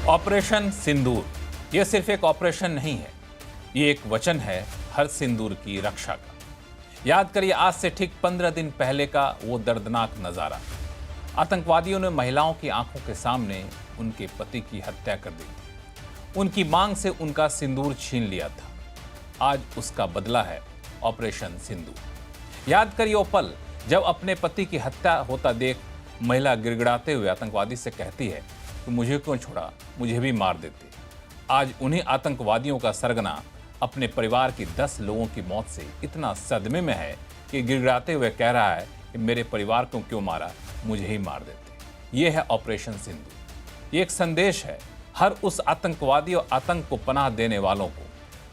Operation सिंदूर यह सिर्फ एक ऑपरेशन नहीं है, ये एक वचन है हर सिंदूर की रक्षा का। याद करिए आज से ठीक 15 दिन पहले का वो दर्दनाक नजारा। आतंकवादियों ने महिलाओं की आंखों के सामने उनके पति की हत्या कर दी, उनकी मांग से उनका सिंदूर छीन लिया था। आज उसका बदला है ऑपरेशन सिंदूर। याद करिए वो पल जब अपने पति की हत्या होता देख महिला गिड़गिड़ाते हुए आतंकवादी से कहती है कि मुझे क्यों छोड़ा, मुझे भी मार देते। आज उन्हीं आतंकवादियों का सरगना अपने परिवार की 10 लोगों की मौत से इतना सदमे में है कि गिड़गिड़ाते हुए कह रहा है कि मेरे परिवार को क्यों मारा, मुझे ही मार देते। ये है ऑपरेशन सिंदूर। ये एक संदेश है हर उस आतंकवादी और आतंक को पनाह देने वालों को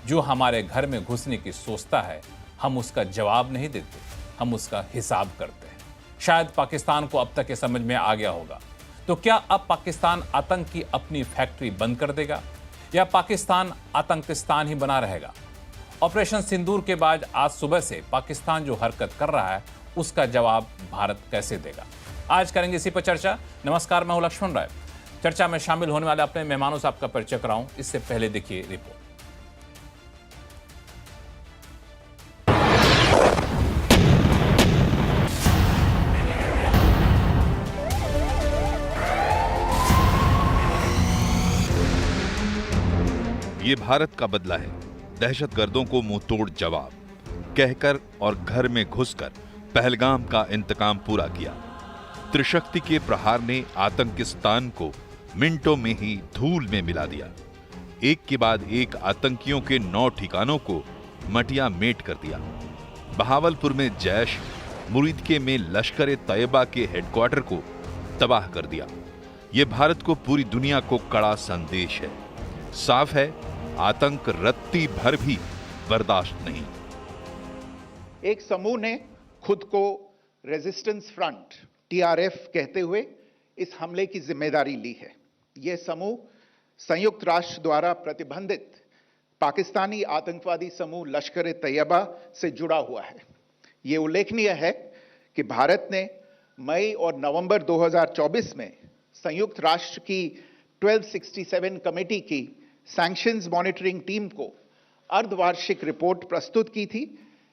जो हमारे घर में घुसने की सोचता है। हम उसका जवाब नहीं देते, हम उसका हिसाब करते हैं। शायद पाकिस्तान को अब तक ये समझ में आ गया होगा। तो क्या अब पाकिस्तान आतंक की अपनी फैक्ट्री बंद कर देगा या पाकिस्तान आतंकिस्तान ही बना रहेगा? ऑपरेशन सिंदूर के बाद आज सुबह से पाकिस्तान जो हरकत कर रहा है उसका जवाब भारत कैसे देगा? आज करेंगे इसी पर चर्चा। नमस्कार, मैं हूं लक्ष्मण राय। चर्चा में शामिल होने वाले अपने मेहमानों से आपका परिचय कराऊं, इससे पहले देखिए रिपोर्ट। ये भारत का बदला है। दहशतगर्दों को मुंह तोड़ जवाब कहकर और घर में घुसकर पहलगाम का इंतकाम पूरा किया। त्रिशक्ति के प्रहार ने आतंकिस्तान को मिनटों में ही धूल में मिला दिया। एक के बाद एक आतंकियों के 9 ठिकानों को मटिया मेट कर दिया। बहावलपुर में जैश, मुरीदके में लश्कर-ए-तैयबा के हेडक्वार्टर को तबाह कर दिया। यह भारत को पूरी दुनिया को कड़ा संदेश है। साफ है, आतंक रत्ती भर भी बर्दाश्त नहीं। एक समूह ने खुद को रेजिस्टेंस फ्रंट टीआरएफ कहते हुए इस हमले की जिम्मेदारी ली है। यह समूह संयुक्त राष्ट्र द्वारा प्रतिबंधित पाकिस्तानी आतंकवादी समूह लश्कर-ए-तैयबा से जुड़ा हुआ है। यह उल्लेखनीय है कि भारत ने मई और नवंबर 2024 में संयुक्त राष्ट्र की 1267 कमेटी की सैंक्शंस मॉनिटरिंग टीम को अर्धवार्षिक रिपोर्ट प्रस्तुत की थी,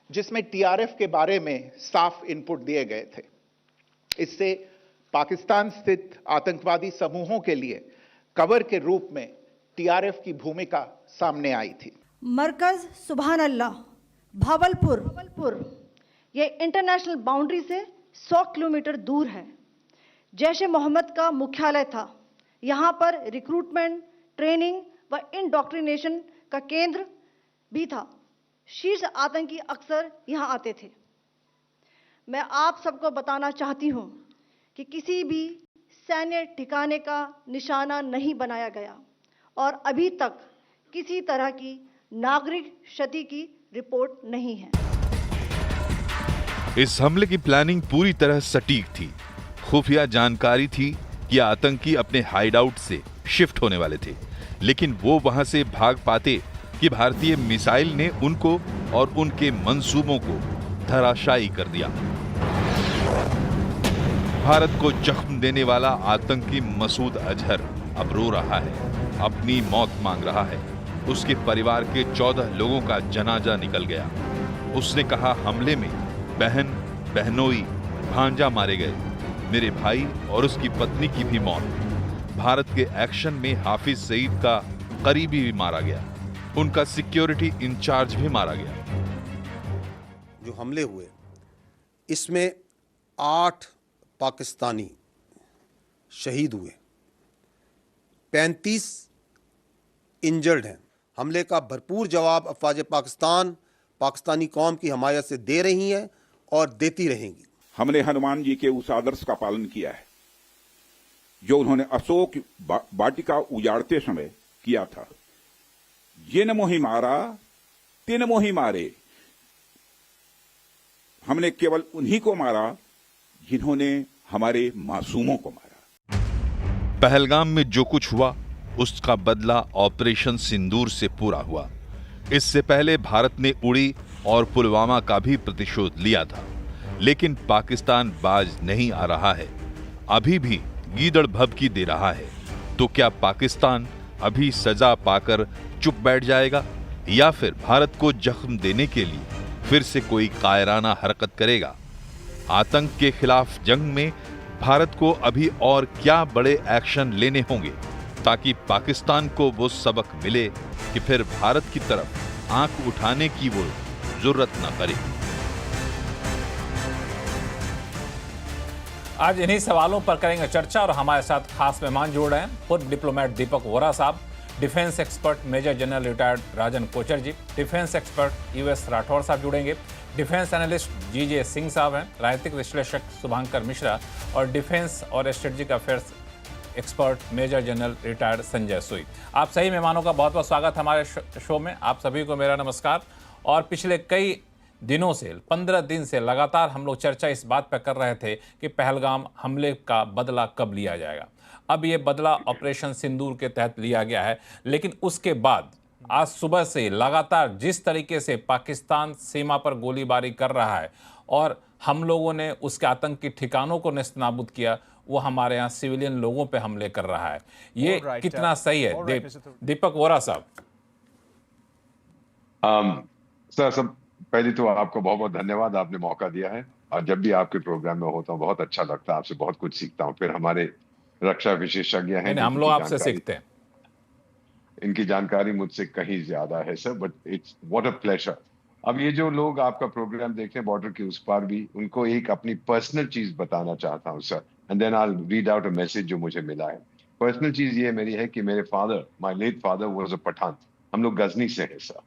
जिसमें टीआरएफ के बारे में साफ इनपुट दिए गए थे। इससे पाकिस्तान स्थित आतंकवादी समूहों के लिए कवर के रूप में टीआरएफ की भूमिका सामने आई थी। मरकज सुभान अल्लाह भावलपुर ये इंटरनेशनल बाउंड्री से 100 किलोमीटर दूर है। जैश-ए मोहम्मद का मुख्यालय था। यहाँ पर रिक्रूटमेंट, ट्रेनिंग व इंडॉक्ट्रिनेशन का केंद्र भी था। शीर्ष आतंकी अक्सर यहाँ आते थे। मैं आप सबको बताना चाहती हूँ कि किसी भी सैन्य ठिकाने का निशाना नहीं बनाया गया और अभी तक किसी तरह की नागरिक क्षति की रिपोर्ट नहीं है। इस हमले की प्लानिंग पूरी तरह सटीक थी। खुफिया जानकारी थी कि आतंकी अपने हाइडआउट से शिफ्ट होने वाले थे, लेकिन वो वहां से भाग पाते कि भारतीय मिसाइल ने उनको और उनके मंसूबों को धराशायी कर दिया। भारत को जख्म देने वाला आतंकी मसूद अजहर अब रो रहा है, अपनी मौत मांग रहा है। उसके परिवार के 14 लोगों का जनाजा निकल गया। उसने कहा, हमले में बहन, बहनोई, भांजा मारे गए। मेरे भाई और उसकी पत्नी की भी मौत। भारत के एक्शन में हाफिज सईद का करीबी भी मारा गया। उनका सिक्योरिटी इंचार्ज भी मारा गया। जो हमले हुए इसमें 8 पाकिस्तानी शहीद हुए, 35 इंजर्ड हैं। हमले का भरपूर जवाब अफवाज पाकिस्तान पाकिस्तानी कौम की हमायत से दे रही हैं और देती रहेंगी। हमने हनुमान जी के उस आदर्श का पालन किया है जो उन्होंने अशोक वाटिका उजाड़ते समय किया था। जिन मोहि मारा तिन मोहि मारे। हमने केवल उन्हीं को मारा जिन्होंने हमारे मासूमों को मारा। पहलगाम में जो कुछ हुआ उसका बदला ऑपरेशन सिंदूर से पूरा हुआ। इससे पहले भारत ने उड़ी और पुलवामा का भी प्रतिशोध लिया था, लेकिन पाकिस्तान बाज नहीं आ रहा है। अभी भी गीदड़ भभकी दे रहा है। तो क्या पाकिस्तान अभी सजा पाकर चुप बैठ जाएगा या फिर भारत को जख्म देने के लिए फिर से कोई कायराना हरकत करेगा? आतंक के खिलाफ जंग में भारत को अभी और क्या बड़े एक्शन लेने होंगे ताकि पाकिस्तान को वो सबक मिले कि फिर भारत की तरफ आंख उठाने की वो जरूरत न करे। आज इन्हीं सवालों पर करेंगे चर्चा और हमारे साथ खास मेहमान जुड़ रहे हैं। पूर्व डिप्लोमेट दीपक वोरा साहब, defence expert major general retired Rajan Kochar ji, defence expert U S Rathore साहब जुड़ेंगे, डिफेंस एनालिस्ट जीजे सिंह साहब हैं, राजनीतिक विश्लेषक शुभांकर मिश्रा और डिफेंस और strategic affairs expert major general retired Sanjay सुई। आप सही मेहमानों का बहुत बहुत स्वागत हमारे शो में। आप सभी को मेरा नमस्कार। और पिछले कई दिनों से 15 दिन से लगातार हम लोग चर्चा इस बात पर कर रहे थे कि पहलगाम हमले का बदला कब लिया जाएगा। अब ये बदला ऑपरेशन सिंदूर के तहत लिया गया है, लेकिन उसके बाद आज सुबह से लगातार जिस तरीके से पाकिस्तान सीमा पर गोलीबारी कर रहा है और हम लोगों ने उसके आतंकी ठिकानों को नेस्तनाबूद किया, वो हमारे यहाँ सिविलियन लोगों पे हमले कर रहा है। ये कितना सही है? दीपक वोरा साहब। सर, सब पहले तो आपको बहुत बहुत धन्यवाद, आपने मौका दिया है। और जब भी आपके प्रोग्राम में होता हूँ बहुत अच्छा लगता है, आपसे बहुत कुछ सीखता हूँ। फिर हमारे रक्षा विशेषज्ञ हैं, हम लोग आपसे सीखते हैं। इनकी जानकारी मुझसे कहीं ज्यादा है sir, but it's what a pleasure. अब ये जो लोग आपका प्रोग्राम देखते हैं बॉर्डर के उस पार भी, उनको एक अपनी पर्सनल चीज बताना चाहता हूँ sir, and then I will read out a message जो मुझे मिला है। पर्सनल चीज ये मेरी है कि मेरे father, my late father was a Pathan. हम लोग गजनी से हैं सर,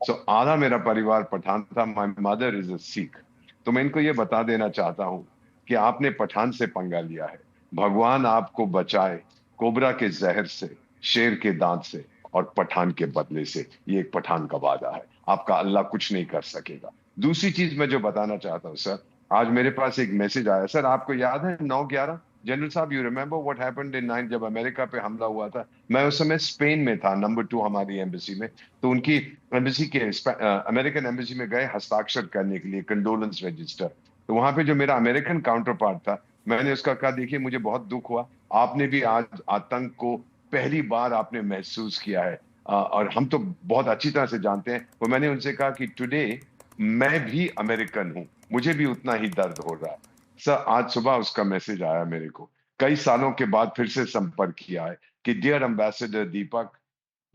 सो आधा मेरा परिवार पठान था। My mother is a Sikh. तो मैं इनको ये बता देना चाहता हूँ कि आपने पठान से पंगा लिया है, भगवान आपको बचाए कोबरा के जहर से, शेर के दांत से और पठान के बदले से। ये एक पठान का वादा है, आपका अल्लाह कुछ नहीं कर सकेगा। दूसरी चीज मैं जो बताना चाहता हूँ सर, आज मेरे पास एक मैसेज आया सर, आपको याद है 9/11 जनरल साहब, you remember what happened in 9 जब अमेरिका पे हमला हुआ था? मैं उस समय स्पेन में था, नंबर 2 हमारी एम्बेसी में। तो उनकी एम्बेसी के अमेरिकन एम्बेसी में गए हस्ताक्षर करने के लिए, कंडोलेंस रजिस्टर। तो वहां पे जो मेरा अमेरिकन काउंटर पार्ट था, मैंने उसका कहा देखिए मुझे बहुत दुख हुआ, आपने भी आज आतंक को पहली बार आपने महसूस किया है, और हम तो बहुत अच्छी तरह से जानते हैं। तो मैंने उनसे कहा कि टुडे मैं भी अमेरिकन हूं, मुझे भी उतना ही दर्द हो रहा है। सर, आज सुबह उसका मैसेज आया मेरे को, कई सालों के बाद फिर से संपर्क किया है कि dear ambassador Deepak,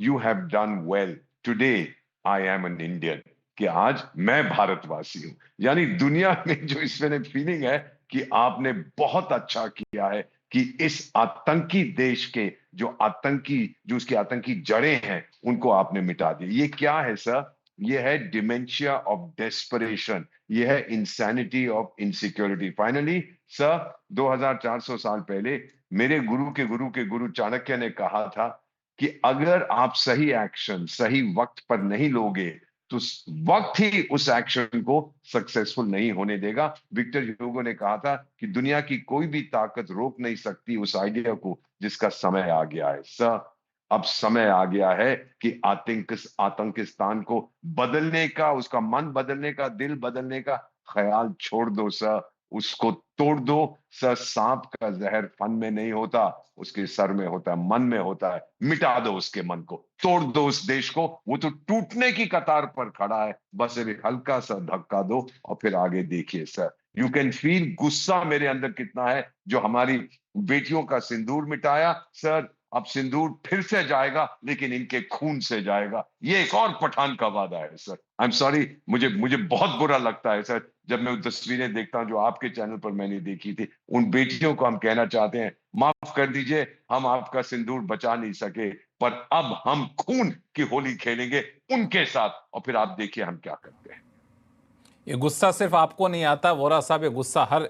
you have done well, today I am an Indian. कि आज मैं भारतवासी हूं। यानी दुनिया में जो इसमें फीलिंग है कि आपने बहुत अच्छा किया है कि इस आतंकी देश के जो उसकी आतंकी जड़ें हैं उनको आपने मिटा दी। ये क्या है सर? ये है डिमेंशिया ऑफ डेस्परेशन, ये है insanity of insecurity. Finally sir, 2400 साल पहले मेरे गुरु के गुरु के गुरु चाणक्य ने कहा था कि अगर आप सही एक्शन सही वक्त पर नहीं लोगे तो वक्त ही उस एक्शन को सक्सेसफुल नहीं होने देगा। विक्टर ह्यूगो ने कहा था कि दुनिया की कोई भी ताकत रोक नहीं सकती उस आइडिया को जिसका समय आ गया है। सर, अब समय आ गया है कि आतंकिस्तान को बदलने का, उसका मन बदलने का, दिल बदलने का ख्याल छोड़ दो सर, उसको तोड़ दो सर। सांप का जहर फन में नहीं होता, उसके सर में होता है, मन में होता है। मिटा दो उसके मन को, तोड़ दो उस देश को, वो तो टूटने की कतार पर खड़ा है। बस एक हल्का सा धक्का दो और फिर आगे देखिए सर। यू कैन फील गुस्सा मेरे अंदर कितना है जो हमारी बेटियों का सिंदूर मिटाया सर। अब सिंदूर फिर से जाएगा, लेकिन इनके खून से जाएगा। ये एक और पठान का वादा है सर। आई एम सॉरी, मुझे बहुत बुरा लगता है सर जब मैं वो तस्वीरें देखता हूं जो आपके चैनल पर मैंने देखी थी। उन बेटियों को हम कहना चाहते हैं, माफ कर दीजिए, हम आपका सिंदूर बचा नहीं सके, पर अब हम खून की होली खेलेंगे उनके साथ, और फिर आप देखिए हम क्या करते हैं। ये गुस्सा सिर्फ आपको नहीं आता वोरा साहब, ये गुस्सा हर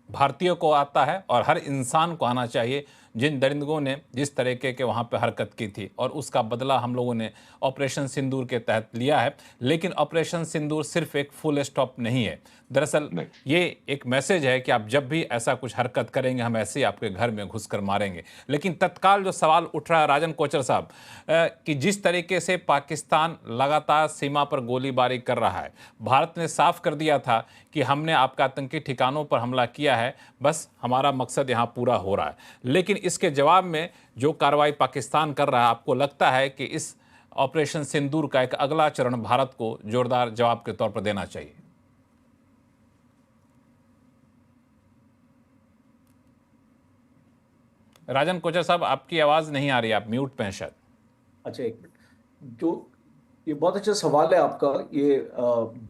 भारतीय को आता है और हर इंसान को आना चाहिए जिन दरिंदों ने जिस तरीके के वहाँ पे हरकत की थी, और उसका बदला हम लोगों ने ऑपरेशन सिंदूर के तहत लिया है। लेकिन ऑपरेशन सिंदूर सिर्फ एक फुल स्टॉप नहीं है। दरअसल ये एक मैसेज है कि आप जब भी ऐसा कुछ हरकत करेंगे हम ऐसे ही आपके घर में घुसकर मारेंगे। लेकिन तत्काल जो सवाल उठ रहा है राजन कोचर साहब, कि जिस तरीके से पाकिस्तान लगातार सीमा पर गोलीबारी कर रहा है, भारत ने साफ कर दिया था कि हमने आपका आतंकी ठिकानों पर हमला किया है, बस हमारा मकसद यहाँ पूरा हो रहा है। लेकिन इसके जवाब में जो कार्रवाई पाकिस्तान कर रहा है, आपको लगता है कि इस ऑपरेशन सिंदूर का एक अगला चरण भारत को जोरदार जवाब के तौर पर देना चाहिए? राजन कोचर साहब, आपकी आवाज नहीं आ रही, आप म्यूट पे हैं शायद। अच्छा, एक मिनट। जो ये बहुत अच्छा सवाल है आपका। ये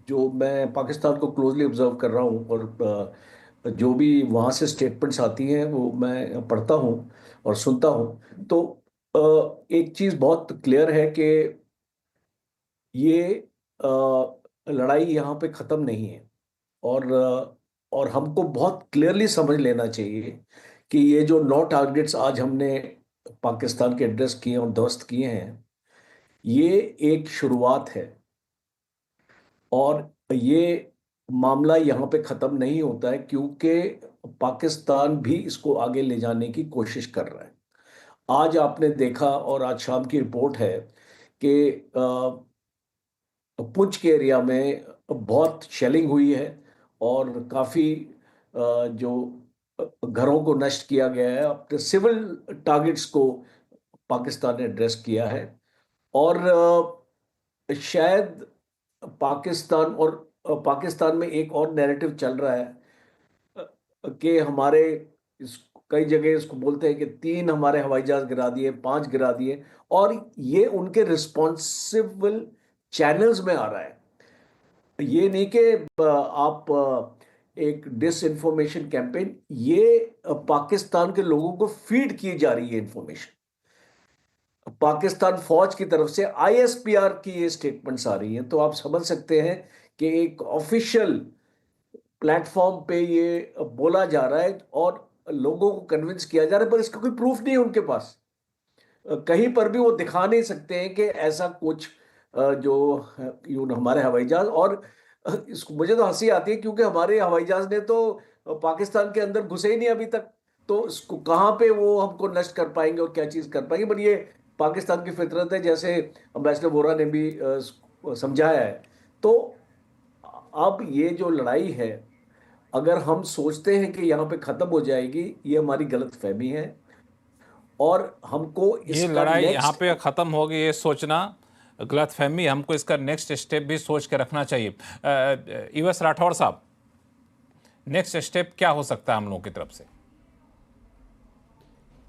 जो मैं पाकिस्तान को क्लोजली ऑब्जर्व कर रहा हूँ और जो भी वहाँ से स्टेटमेंट्स आती हैं वो मैं पढ़ता हूँ और सुनता हूँ, तो एक चीज़ बहुत क्लियर है कि ये लड़ाई यहाँ पे ख़त्म नहीं है। और हमको बहुत क्लियरली समझ लेना चाहिए कि ये जो 9 टारगेट्स आज हमने पाकिस्तान के एड्रेस किए और ध्वस्त किए हैं, ये एक शुरुआत है और ये मामला यहाँ पे ख़त्म नहीं होता है, क्योंकि पाकिस्तान भी इसको आगे ले जाने की कोशिश कर रहा है। आज आपने देखा और आज शाम की रिपोर्ट है कि पुंछ के एरिया में बहुत शेलिंग हुई है और काफ़ी जो घरों को नष्ट किया गया है। अपने सिविल टारगेट्स को पाकिस्तान ने एड्रेस किया है और शायद पाकिस्तान में एक और नैरेटिव चल रहा है कि हमारे कई जगह इसको बोलते हैं कि 3 हमारे हवाई जहाज गिरा दिए, 5 गिरा दिए, और ये उनके रिस्पॉन्सिबल चैनल्स में आ रहा है। ये नहीं कि आप एक डिस इन्फॉर्मेशन कैंपेन, ये पाकिस्तान के लोगों को फीड की जा रही है इंफॉर्मेशन। पाकिस्तान फौज की तरफ से आईएसपीआर की ये स्टेटमेंट्स आ रही हैं, तो आप समझ सकते हैं कि एक ऑफिशियल प्लेटफॉर्म पे ये बोला जा रहा है और लोगों को कन्विंस किया जा रहा है, पर इसका कोई प्रूफ नहीं है उनके पास। कहीं पर भी वो दिखा नहीं सकते हैं कि ऐसा कुछ जो हमारे हवाई जहाज, और इसको मुझे तो हंसी आती है क्योंकि हमारे हवाई जहाज ने तो पाकिस्तान के अंदर घुसे ही नहीं अभी तक, तो इसको कहाँ पे वो हमको नष्ट कर पाएंगे और क्या चीज़ कर पाएंगे। पर ये पाकिस्तान की फितरत है, जैसे एम्बेसडर वोरा ने भी समझाया है। तो अब ये जो लड़ाई है, अगर हम सोचते हैं कि यहाँ पे ख़त्म हो जाएगी, ये हमारी गलतफहमी है और हमको ये इसका लड़ाई यहाँ नेक्स्ट पे ख़त्म होगी ये सोचना गलतफहमी, हमको इसका नेक्स्ट स्टेप भी सोच के रखना चाहिए। यूएस राठौड़ साहब, नेक्स्ट स्टेप क्या हो सकता है हम लोगों की तरफ से,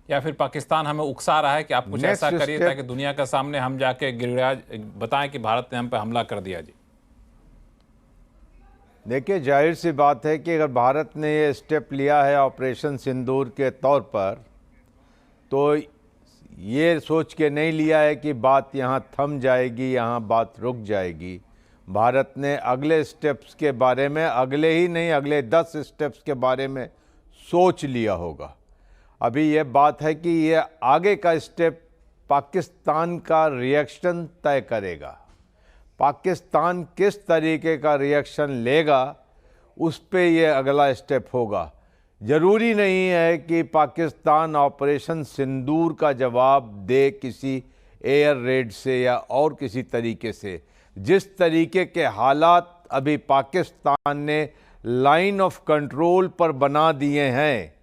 या फिर पाकिस्तान हमें उकसा रहा है कि आप कुछ ऐसा करिए ताकि दुनिया के सामने हम जाके गिड़गिड़ा बताएं कि भारत ने हम पे हमला कर दिया? जी देखिए, जाहिर सी बात है कि अगर भारत ने ये स्टेप लिया है ऑपरेशन सिंदूर के तौर पर, तो ये सोच के नहीं लिया है कि बात यहाँ थम जाएगी, यहाँ बात रुक जाएगी। भारत ने अगले स्टेप्स के बारे में, अगले ही नहीं अगले 10 स्टेप्स के बारे में सोच लिया होगा। अभी ये बात है कि ये आगे का स्टेप पाकिस्तान का रिएक्शन तय करेगा। पाकिस्तान किस तरीके का रिएक्शन लेगा उस पे ये अगला स्टेप होगा। ज़रूरी नहीं है कि पाकिस्तान ऑपरेशन सिंदूर का जवाब दे किसी एयर रेड से या और किसी तरीके से। जिस तरीके के हालात अभी पाकिस्तान ने लाइन ऑफ कंट्रोल पर बना दिए हैं,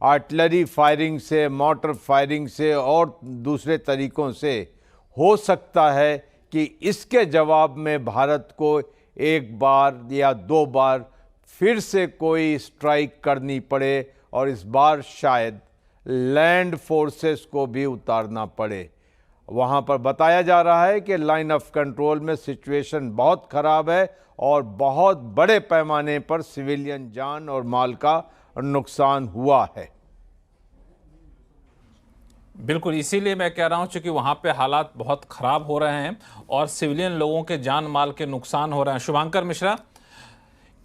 आर्टिलरी फायरिंग से, मोटर फायरिंग से और दूसरे तरीक़ों से, हो सकता है कि इसके जवाब में भारत को एक बार या 2 बार फिर से कोई स्ट्राइक करनी पड़े और इस बार शायद लैंड फोर्सेस को भी उतारना पड़े। वहाँ पर बताया जा रहा है कि लाइन ऑफ कंट्रोल में सिचुएशन बहुत ख़राब है और बहुत बड़े पैमाने पर सिविलियन जान और माल का नुकसान हुआ है। बिल्कुल, इसीलिए मैं कह रहा हूं, चूंकि वहां पे हालात बहुत ख़राब हो रहे हैं और सिविलियन लोगों के जान माल के नुकसान हो रहे हैं। शुभांकर मिश्रा,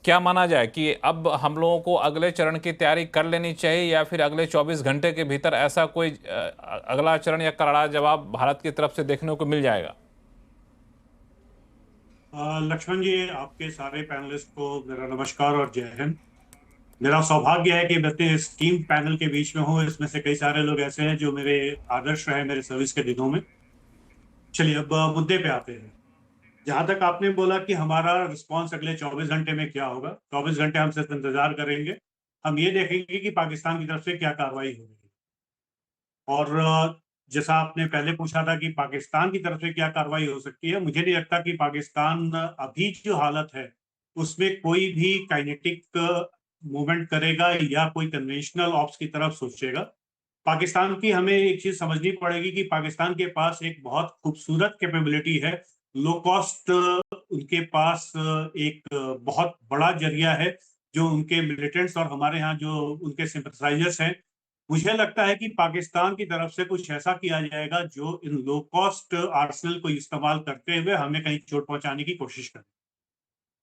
क्या माना जाए कि अब हम लोगों को अगले चरण की तैयारी कर लेनी चाहिए या फिर अगले 24 घंटे के भीतर ऐसा कोई अगला चरण या करारा जवाब भारत की तरफ से देखने को मिल जाएगा? लक्ष्मण जी, आपके सारे पैनलिस्ट को मेरा नमस्कार और जय हिंद। मेरा सौभाग्य है कि मैं इस टीम पैनल के बीच में हूँ। इसमें से कई सारे लोग ऐसे हैं जो मेरे आदर्श रहे मेरे सर्विस के दिनों में। चलिए अब मुद्दे पे आते हैं। जहां तक आपने बोला कि हमारा रिस्पांस अगले 24 घंटे में क्या होगा, 24 घंटे हम सिर्फ इंतजार करेंगे। हम ये देखेंगे कि पाकिस्तान की तरफ से क्या कार्रवाई होगी। और जैसा आपने पहले पूछा था कि पाकिस्तान की तरफ से क्या कार्रवाई हो सकती है, मुझे नहीं लगता कि पाकिस्तान अभी जो हालत है उसमें कोई भी काइनेटिक मूवमेंट करेगा या कोई कन्वेंशनल ऑप्स की तरफ सोचेगा। पाकिस्तान की हमें एक चीज समझनी पड़ेगी कि पाकिस्तान के पास एक बहुत खूबसूरत कैपेबिलिटी है, लो कॉस्ट उनके पास एक बहुत बड़ा जरिया है जो उनके मिलिटेंट्स और हमारे यहाँ जो उनके सिंपथाइजर्स हैं। मुझे लगता है कि पाकिस्तान की तरफ से कुछ ऐसा किया जाएगा जो इन लो कॉस्ट आर्सेनल को इस्तेमाल करते हुए हमें कहीं चोट पहुंचाने की कोशिश करे।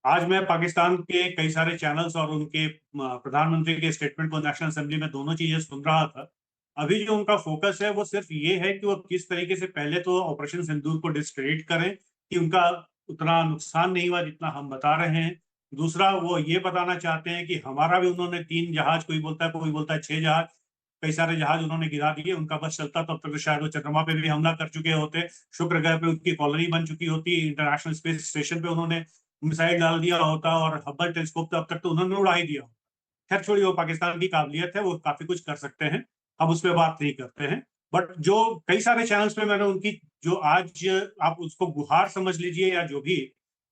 आज मैं पाकिस्तान के कई सारे चैनल्स और उनके प्रधानमंत्री के स्टेटमेंट को नेशनल असेंबली में दोनों चीजें सुन रहा था। अभी जो उनका फोकस है वो सिर्फ ये है कि वो किस तरीके से पहले तो ऑपरेशन सिंदूर को डिस्क्रेडिट करें कि उनका उतना नुकसान नहीं हुआ जितना हम बता रहे हैं। दूसरा, वो ये बताना चाहते हैं कि हमारा भी उन्होंने 3 जहाज, कोई बोलता है 6 जहाज, कई सारे जहाज उन्होंने गिरा दिए। उनका बस चलता तब तक तो शायद वो चंद्रमा पे भी हमला कर चुके होते, शुक्र ग्रह पे उनकी कॉलोनी बन चुकी होती, इंटरनेशनल स्पेस स्टेशन पे उन्होंने मिसाइल डाल दिया होता और हब्बल टेलीस्कोप तब तक तो उन्होंने उड़ा ही दिया। खैर छोड़िए, वो पाकिस्तान की काबिलियत है, वो काफी कुछ कर सकते हैं, हम उस पर बात नहीं करते हैं। बट जो कई सारे चैनल्स पे मैंने उनकी जो आज आप उसको गुहार समझ लीजिए या जो भी,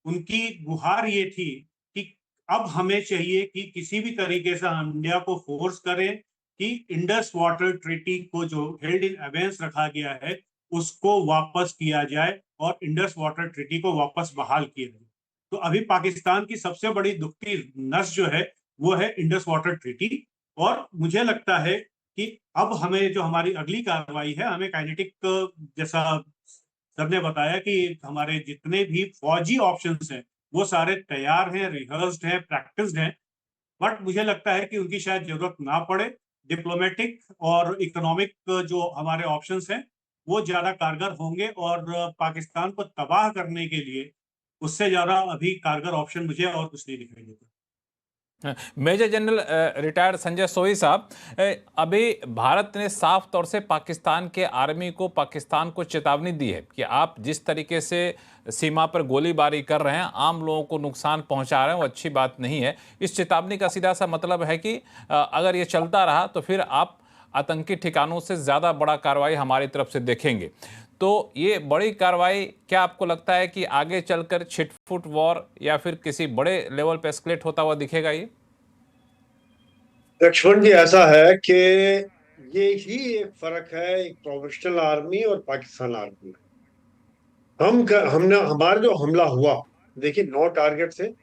उनकी गुहार ये थी कि अब हमें चाहिए कि किसी भी तरीके से हम इंडिया को फोर्स करें कि इंडस वाटर ट्रीटी को जो हेल्ड इन अबेंस रखा गया है उसको वापस किया जाए और इंडस वाटर ट्रीटी को वापस बहाल किया जाए। तो अभी पाकिस्तान की सबसे बड़ी दुखती नस जो है वो है इंडस वाटर ट्रीटी। और मुझे लगता है कि अब हमें जो हमारी अगली कार्रवाई है, हमें काइनेटिक, जैसा सर ने बताया कि हमारे जितने भी फौजी ऑप्शंस हैं वो सारे तैयार हैं, रिहर्स्ड हैं, प्रैक्टिस्ड हैं। बट मुझे लगता है कि उनकी शायद जरूरत ना पड़े। डिप्लोमेटिक और इकोनॉमिक जो हमारे ऑप्शंस हैं वो ज्यादा कारगर होंगे और पाकिस्तान को तबाह करने के लिए उससे ज्यादा अभी कारगर ऑप्शन मुझे और कुछ नहीं दिखाई देता। मेजर जनरल रिटायर्ड संजय सोही साहब, अभी भारत ने साफ तौर से पाकिस्तान के आर्मी को, पाकिस्तान को चेतावनी दी है कि आप जिस तरीके से सीमा पर गोलीबारी कर रहे हैं, आम लोगों को नुकसान पहुंचा रहे हैं, वो अच्छी बात नहीं है। इस चेतावनी का सीधा सा मतलब है कि अगर ये चलता रहा तो फिर आप आतंकी ठिकानों से ज़्यादा बड़ा कार्रवाई हमारी तरफ से देखेंगे। तो ये बड़ी कार्रवाई क्या आपको लगता है कि आगे चलकर छिटफुट वॉर या फिर किसी बड़े लेवल पे एस्केलेट होता हुआ दिखेगा? ये लक्ष्मण जी, ऐसा है कि ये ही एक फर्क है एक प्रोफेशनल आर्मी और पाकिस्तान आर्मी में। हमने हमारा जो हमला हुआ, देखिए 9 टारगेट से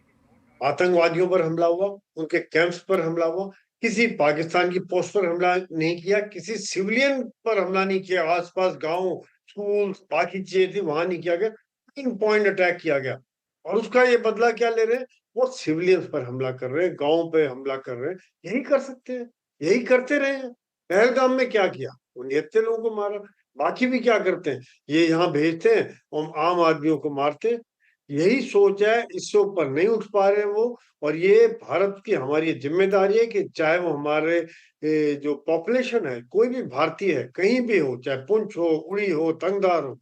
आतंकवादियों पर हमला हुआ, उनके कैंप्स पर हमला हुआ, किसी पाकिस्तान की पोस्ट पर हमला नहीं किया, किसी सिविलियन पर हमला नहीं किया, आसपास गांव, स्कूल, बाकी चीजें थी वहां नहीं किया गया, 3 पॉइंट अटैक किया गया। और उसका ये बदला क्या ले रहे हैं? वो सिविलियंस पर हमला कर रहे हैं, गांव पे हमला कर रहे हैं। यही कर सकते हैं, यही करते रहे हैं। पहलगाम में क्या किया? 69 लोगों को मारा। बाकी भी क्या करते हैं? ये यहाँ भेजते हैं और आम आदमियों को मारते हैं। यही सोच है, इससे ऊपर नहीं उठ पा रहे हैं वो। और ये भारत की हमारी जिम्मेदारी है कि चाहे वो हमारे जो पॉपुलेशन है, कोई भी भारतीय है, कहीं भी हो, चाहे पुंछ हो, उड़ी हो, तंगधार हो,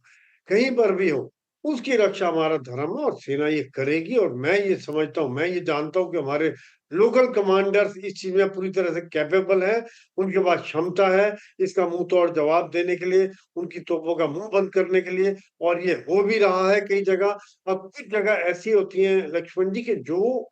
कहीं पर भी हो, उसकी रक्षा हमारा धर्म है और सेना ये करेगी। और मैं ये समझता हूँ, मैं ये जानता हूँ कि हमारे लोकल कमांडर्स इस चीज में पूरी तरह से कैपेबल है, उनके पास क्षमता है इसका मुंह तोड़ जवाब देने के लिए, उनकी तोपों का मुंह बंद करने के लिए। और ये हो भी रहा है कई जगह। अब कुछ जगह ऐसी होती हैं लक्ष्मण जी के जो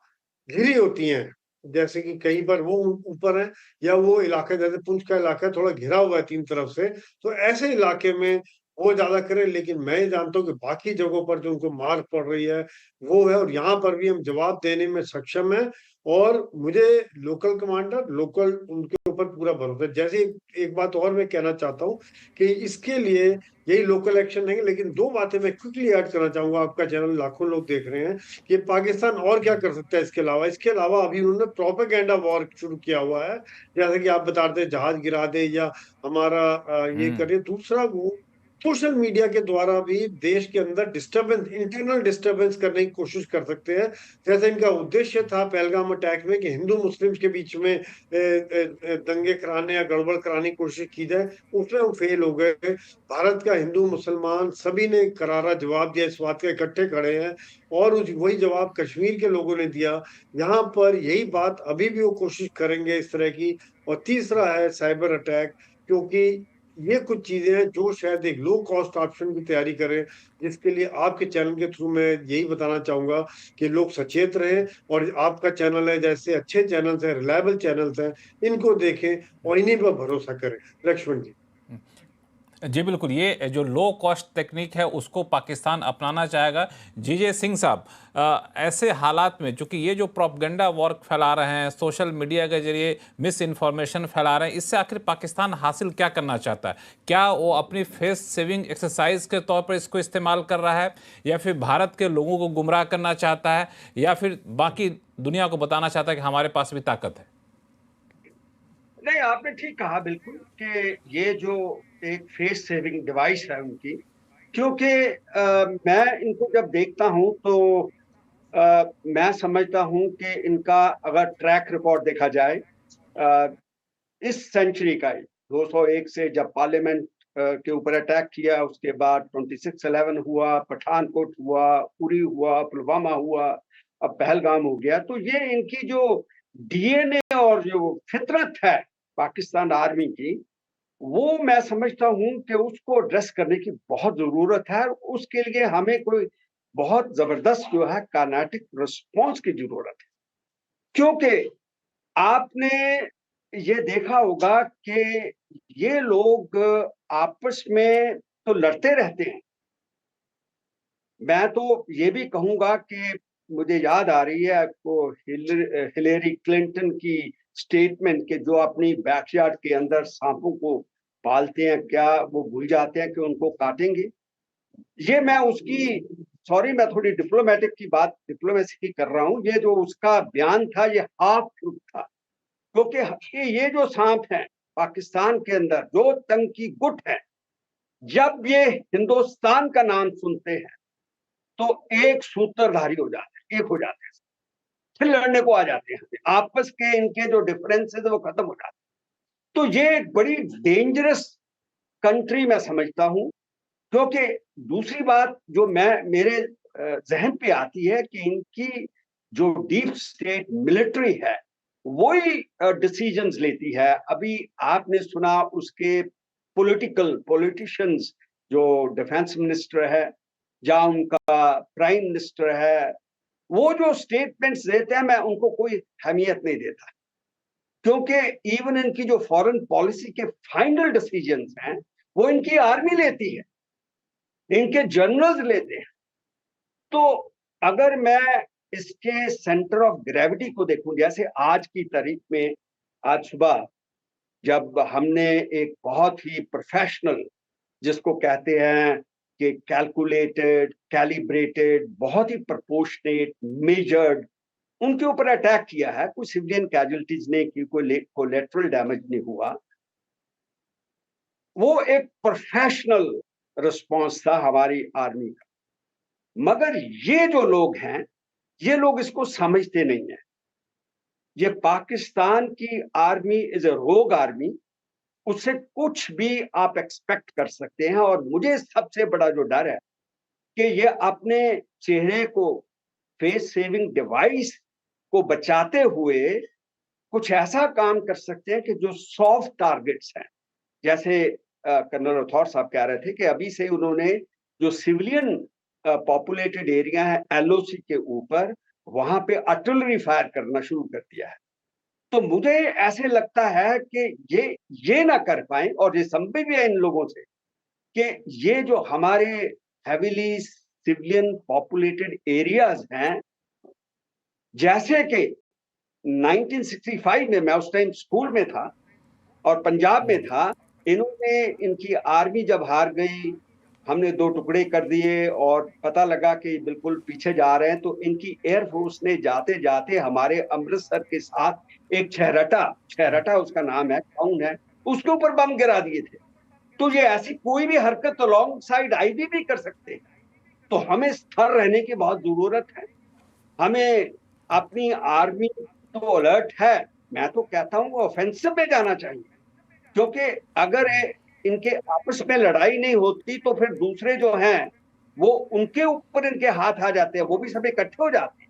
घिरी होती हैं, जैसे कि कहीं पर वो ऊपर है, या वो इलाका जैसे पुंछ का इलाका थोड़ा घिरा हुआ है 3 तरफ से, तो ऐसे इलाके में वो ज्यादा करें। लेकिन मैं ये जानता हूँ कि बाकी जगहों पर जो उनको मार पड़ रही है वो है, और यहाँ पर भी हम जवाब देने में सक्षम है। और मुझे लोकल कमांडर, लोकल उनके ऊपर पूरा भरोसा है। जैसे एक बात और मैं कहना चाहता हूँ कि इसके लिए यही लोकल एक्शन नहीं, लेकिन 2 बातें मैं क्विकली ऐड करना चाहूंगा। आपका चैनल लाखों लोग देख रहे हैं कि पाकिस्तान और क्या कर सकता है इसके अलावा। इसके अलावा अभी उन्होंने प्रोपेगेंडा वॉर शुरू किया हुआ है, जैसे कि आप बता रहे थे जहाज गिरा दे या हमारा ये करे। दूसरा, वो सोशल मीडिया के द्वारा भी देश के अंदर डिस्टरबेंस, इंटरनल डिस्टरबेंस करने की कोशिश कर सकते हैं। जैसे इनका उद्देश्य था पहलगाम अटैक में कि हिंदू मुस्लिम्स के बीच में दंगे कराने या गड़बड़ कराने की कोशिश की जाए, उसमें वो फेल हो गए। भारत का हिंदू मुसलमान सभी ने करारा जवाब दिया, इस बात के इकट्ठे खड़े हैं। और वही जवाब कश्मीर के लोगों ने दिया। यहाँ पर यही बात अभी भी वो कोशिश करेंगे इस तरह की। और तीसरा है साइबर अटैक, क्योंकि ये कुछ चीजें हैं जो शायद एक लो कॉस्ट ऑप्शन की तैयारी करें, जिसके लिए आपके चैनल के थ्रू मैं यही बताना चाहूंगा कि लोग सचेत रहें और आपका चैनल है, जैसे अच्छे चैनल्स हैं, रिलायबल चैनल्स हैं, इनको देखें और इन्हीं पर भरोसा करें। लक्ष्मण जी। जी बिल्कुल, ये जो लो कॉस्ट टेक्निक है उसको पाकिस्तान अपनाना चाहेगा। जीजे सिंह साहब, ऐसे हालात में चूंकि ये जो प्रोपगेंडा वॉर फैला रहे हैं, सोशल मीडिया के जरिए मिस इन्फॉर्मेशन फैला रहे हैं, इससे आखिर पाकिस्तान हासिल क्या करना चाहता है? क्या वो अपनी फेस सेविंग एक्सरसाइज के तौर पर इसको इस्तेमाल कर रहा है, या फिर भारत के लोगों को गुमराह करना चाहता है, या फिर बाकी दुनिया को बताना चाहता है कि हमारे पास भी ताकत है? नहीं, आपने ठीक कहा बिल्कुल कि ये जो एक फेस सेविंग डिवाइस है उनकी, क्योंकि मैं इनको जब देखता हूं तो मैं समझता हूं कि इनका अगर ट्रैक रिकॉर्ड देखा जाए इस सेंचुरी का 201 से जब पार्लियामेंट के ऊपर अटैक किया, उसके बाद 26/11 हुआ, पठानकोट हुआ, उरी हुआ, पुलवामा हुआ, अब पहलगाम हो गया, तो ये इनकी जो डीएनए और जो फितरत है पाकिस्तान आर्मी की, वो मैं समझता हूं कि उसको एड्रेस करने की बहुत जरूरत है। और उसके लिए हमें कोई बहुत जबरदस्त जो है काइनेटिक रिस्पॉन्स की जरूरत है, क्योंकि आपने ये देखा होगा कि ये लोग आपस में तो लड़ते रहते हैं। मैं तो ये भी कहूंगा कि मुझे याद आ रही है आपको हिलेरी क्लिंटन की स्टेटमेंट के जो अपनी बैकयार्ड के अंदर सांपों को पालते हैं, क्या वो भूल जाते हैं कि उनको काटेंगे? ये मैं उसकी सॉरी मैं थोड़ी डिप्लोमेसी की कर रहा हूं। ये जो उसका बयान था ये हाफ ट्रूथ था, क्योंकि ये जो सांप हैं पाकिस्तान के अंदर, जो तंग की गुट है, जब ये हिंदुस्तान का नाम सुनते हैं तो एक सूत्रधारी हो जाते हैं, एक हो जाते हैं, फिर लड़ने को आ जाते हैं। आपस के इनके जो डिफरेंसेस है वो खत्म हो जाते हैं। तो ये एक बड़ी डेंजरस कंट्री मैं समझता हूं, क्योंकि दूसरी बात जो मेरे जहन पे आती है कि इनकी जो डीप स्टेट मिलिट्री है वही डिसीजंस लेती है। अभी आपने सुना उसके पॉलिटिशियंस जो डिफेंस मिनिस्टर है या उनका प्राइम मिनिस्टर है, वो जो स्टेटमेंट्स देते हैं मैं उनको कोई अहमियत नहीं देता, क्योंकि इवन इनकी जो फॉरेन पॉलिसी के फाइनल डिसीजंस हैं वो इनकी आर्मी लेती है, इनके जनरल्स लेते हैं। तो अगर मैं इसके सेंटर ऑफ ग्रेविटी को देखूं, जैसे आज की तारीख में, आज सुबह जब हमने एक बहुत ही प्रोफेशनल, जिसको कहते हैं कि कैलकुलेटेड, कैलिब्रेटेड, बहुत ही प्रोपोर्शनेट, मेजर्ड, उनके ऊपर अटैक किया है, कोई सिविलियन कैजुअलिटीज नहीं की, कोई कोलैटरल डैमेज नहीं हुआ, वो एक प्रोफेशनल रिस्पॉन्स था हमारी आर्मी का। मगर ये जो लोग हैं, ये लोग इसको समझते नहीं है। ये पाकिस्तान की आर्मी इज अ रोग आर्मी, उससे कुछ भी आप एक्सपेक्ट कर सकते हैं। और मुझे सबसे बड़ा जो डर है कि ये अपने चेहरे को, फेस सेविंग डिवाइस को बचाते हुए कुछ ऐसा काम कर सकते हैं कि जो सॉफ्ट टारगेट्स हैं, जैसे कर्नल राठौर साहब कह रहे थे कि अभी से उन्होंने जो सिविलियन पॉपुलेटेड एरिया है एलओसी के ऊपर, वहां पे आर्टिलरी फायर करना शुरू कर दिया है। तो मुझे ऐसे लगता है कि ये ना कर पाए, और ये संभव भी है इन लोगों से कि ये जो हमारे हेवीली सिविलियन पॉपुलेटेड एरियाज हैं, जैसे कि 1965 में मैं उस टाइम स्कूल में था और पंजाब में था, इन्होंने, इनकी आर्मी जब हार गई, हमने 2 टुकड़े कर दिए और पता लगा कि बिल्कुल पीछे जा रहे हैं, तो इनकी एयरफोर्स ने जाते जाते हमारे अमृतसर के साथ एक छहरटा उसका नाम है, टाउन है, उसके ऊपर बम गिरा दिए थे। तो ये ऐसी कोई भी हरकत अलोंग साइड आईबी भी कर सकते हैं। तो हमें स्थिर रहने की बहुत जरूरत है। हमें अपनी आर्मी तो अलर्ट है, मैं तो कहता हूं ऑफेंसिव में जाना चाहिए, क्योंकि अगर इनके आपस में लड़ाई नहीं होती तो फिर दूसरे जो हैं वो उनके ऊपर इनके हाथ आ जाते हैं, वो भी सब इकट्ठे हो जाते हैं।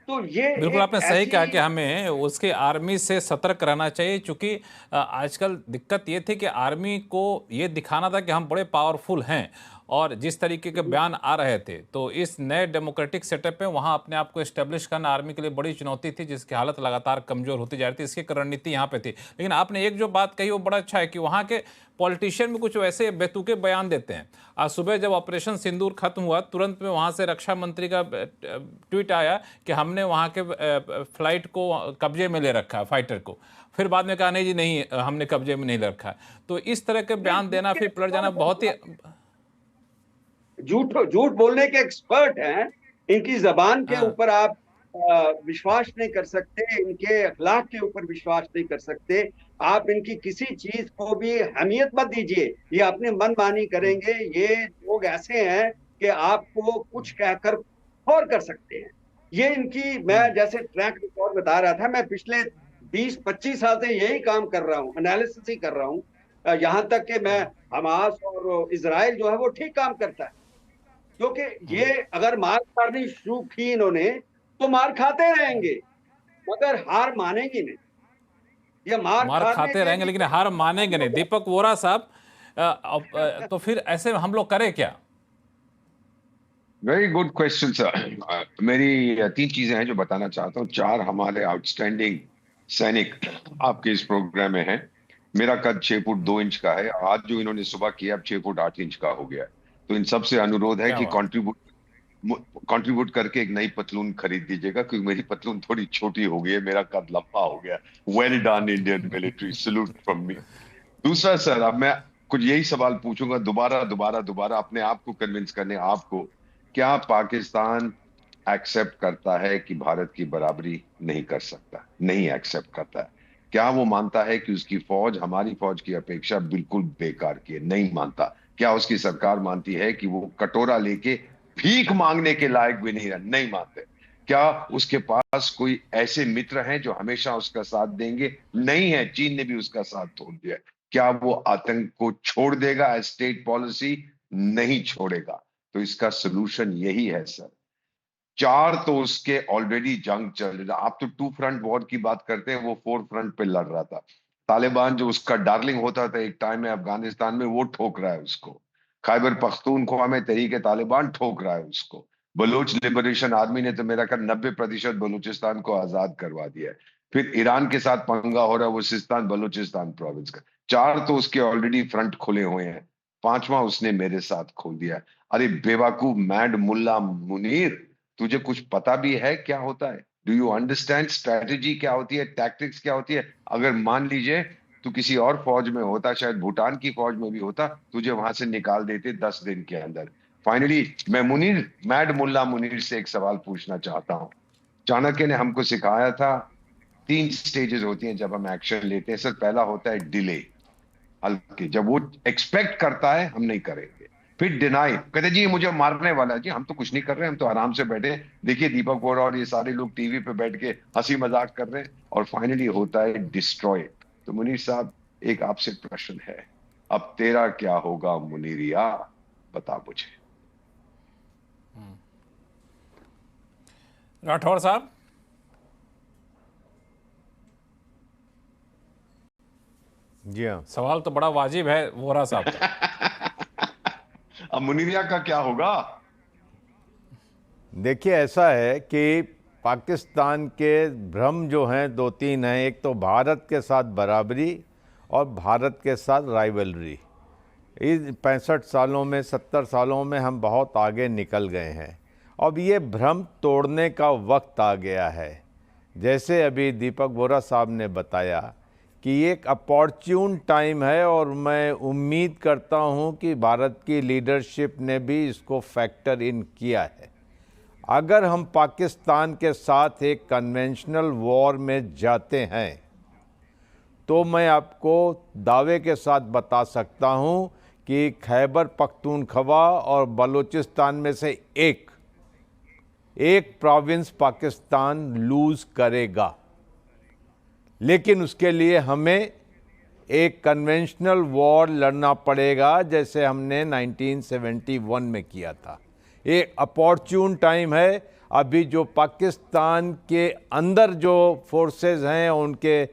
तो ये बिल्कुल एक आपने सही कहा ऐसी कि हमें उसके आर्मी से सतर्क रहना चाहिए, क्योंकि आजकल दिक्कत ये थी कि आर्मी को ये दिखाना था कि हम बड़े पावरफुल हैं, और जिस तरीके के बयान आ रहे थे, तो इस नए डेमोक्रेटिक सेटअप में वहाँ अपने आप को एस्टेब्लिश करना आर्मी के लिए बड़ी चुनौती थी, जिसकी हालत लगातार कमजोर होती जा रही थी। इसकी रणनीति यहाँ पे थी। लेकिन आपने एक जो बात कही वो बड़ा अच्छा है कि वहाँ के पॉलिटिशियन भी कुछ वैसे बेतुके बयान देते हैं। आज सुबह जब ऑपरेशन सिंदूर खत्म हुआ, तुरंत में वहाँ से रक्षा मंत्री का ट्वीट आया कि हमने वहाँ के फ्लाइट को कब्जे में ले रखा, फाइटर को। फिर बाद में कहा नहीं जी नहीं, हमने कब्जे में नहीं ले रखा। तो इस तरह के बयान देना फिर पलट जाना बहुत ही झूठ बोलने के एक्सपर्ट हैं। इनकी जबान के ऊपर आप विश्वास नहीं कर सकते, इनके अखलाक के ऊपर विश्वास नहीं कर सकते। आप इनकी किसी चीज को भी अहमियत मत दीजिए, ये अपने मनमानी करेंगे। ये लोग ऐसे हैं कि आपको कुछ कहकर और कर सकते हैं। ये इनकी, मैं जैसे ट्रैक रिकॉर्ड बता रहा था, मैं पिछले 20-25 साल से यही काम कर रहा हूँ, एनालिसिस ही कर रहा हूँ। यहाँ तक कि मैं हमास और इजराइल जो है वो ठीक काम करता है, क्योंकि ये अगर मार मारनी शुरू की इन्होंने तो मार खाते रहेंगे, मगर हार मानेंगे नहीं। ये मार खाते रहेंगे लेकिन हार मानेंगे नहीं। दीपक वोरा साहब, तो फिर ऐसे हम लोग करें क्या? Very good question sir. मेरी 3 चीजें हैं जो बताना चाहता हूँ। 4 हमारे आउटस्टैंडिंग सैनिक आपके इस प्रोग्राम में हैं। मेरा कद 6 फुट 2 इंच का है। आज जो इन्होंने सुबह किया, अब 6 फुट 8 इंच का हो गया। तो इन सबसे अनुरोध है कि कंट्रीब्यूट करके एक नई पतलून खरीद दीजिएगा, क्योंकि मेरी पतलून थोड़ी छोटी हो गई है, मेरा कद लंबा हो गया। Well done Indian military, salute from me. दूसरा सर, अब मैं कुछ यही सवाल पूछूंगा दोबारा अपने आप को कन्विंस करने आपको, क्या पाकिस्तान एक्सेप्ट करता है कि भारत की बराबरी नहीं कर सकता? नहीं एक्सेप्ट करता है। क्या वो मानता है कि उसकी फौज हमारी फौज की अपेक्षा बिल्कुल बेकार की है? नहीं मानता। क्या उसकी सरकार मानती है कि वो कटोरा लेके भीख मांगने के लायक भी नहीं रहा? नहीं मानते। क्या उसके पास कोई ऐसे मित्र हैं जो हमेशा उसका साथ देंगे? नहीं है। चीन ने भी उसका साथ छोड़ दिया। क्या वो आतंक को छोड़ देगा एज स्टेट पॉलिसी? नहीं छोड़ेगा। तो इसका सोल्यूशन यही है सर। 4 तो उसके ऑलरेडी जंग चल रहा। आप तो 2 फ्रंट वॉर की बात करते हैं, वो 4 फ्रंट पे लड़ रहा था। तालिबान जो उसका डार्लिंग होता था एक टाइम में अफगानिस्तान में, वो ठोक रहा है उसको। खैबर पख्तूनख्वा में तहरीक तालिबान ठोक रहा है उसको। बलूच लिबरेशन आर्मी ने तो मेरा ख्याल 90% बलूचिस्तान को आजाद करवा दिया है। फिर ईरान के साथ पंगा हो रहा है, वो सिस्तान बलूचिस्तान प्रोविंस का। 4 तो उसके ऑलरेडी फ्रंट खुले हुए हैं, 5वां उसने मेरे साथ खोल दिया। अरे बेवकूफ मैड मुल्ला मुनीर, तुझे कुछ पता भी है क्या होता है? डू यू अंडरस्टैंड स्ट्रैटेजी क्या होती है, टैक्टिक्स क्या होती है? अगर मान लीजिए तू किसी और फौज में होता, शायद भूटान की फौज में भी होता, तुझे वहां से निकाल देते 10 दिन के अंदर। फाइनली मैं मुनीर, मैड मुल्ला मुनीर से एक सवाल पूछना चाहता हूं। चाणक्य ने हमको सिखाया था 3 स्टेजेस होती हैं जब हम एक्शन लेते हैं सर। पहला होता है डिले, हल्के, जब वो एक्सपेक्ट करता है हम नहीं करेंगे। फिर डिनाई, कहते जी मुझे मारने वाला है। जी हम तो कुछ नहीं कर रहे हैं, हम तो आराम से बैठे। देखिए दीपक वोरा और ये सारे लोग टीवी पे बैठ के हंसी मजाक कर रहे हैं। और फाइनली होता है डिस्ट्रॉय। तो मुनीर साहब, एक आपसे प्रश्न है, अब तेरा क्या होगा मुनीरिया, बता मुझे। राठौर साहब, जी हाँ, सवाल तो बड़ा वाजिब है वोरा साहब का। अब मुनीरिया का क्या होगा? देखिए ऐसा है कि पाकिस्तान के भ्रम जो हैं 2-3 हैं। एक तो भारत के साथ बराबरी और भारत के साथ राइवलरी। इस 65 सालों में, 70 सालों में हम बहुत आगे निकल गए हैं। अब ये भ्रम तोड़ने का वक्त आ गया है। जैसे अभी दीपक वोरा साहब ने बताया कि एक अपॉर्चून टाइम है, और मैं उम्मीद करता हूं कि भारत की लीडरशिप ने भी इसको फैक्टर इन किया है। अगर हम पाकिस्तान के साथ एक कन्वेंशनल वॉर में जाते हैं तो मैं आपको दावे के साथ बता सकता हूं कि खैबर पख्तूनख्वा और बलूचिस्तान में से एक प्रोविंस पाकिस्तान लूज करेगा। लेकिन उसके लिए हमें एक कन्वेंशनल वॉर लड़ना पड़ेगा, जैसे हमने 1971 में किया था। एक अपॉर्चून टाइम है। अभी जो पाकिस्तान के अंदर जो फोर्सेस हैं, उनके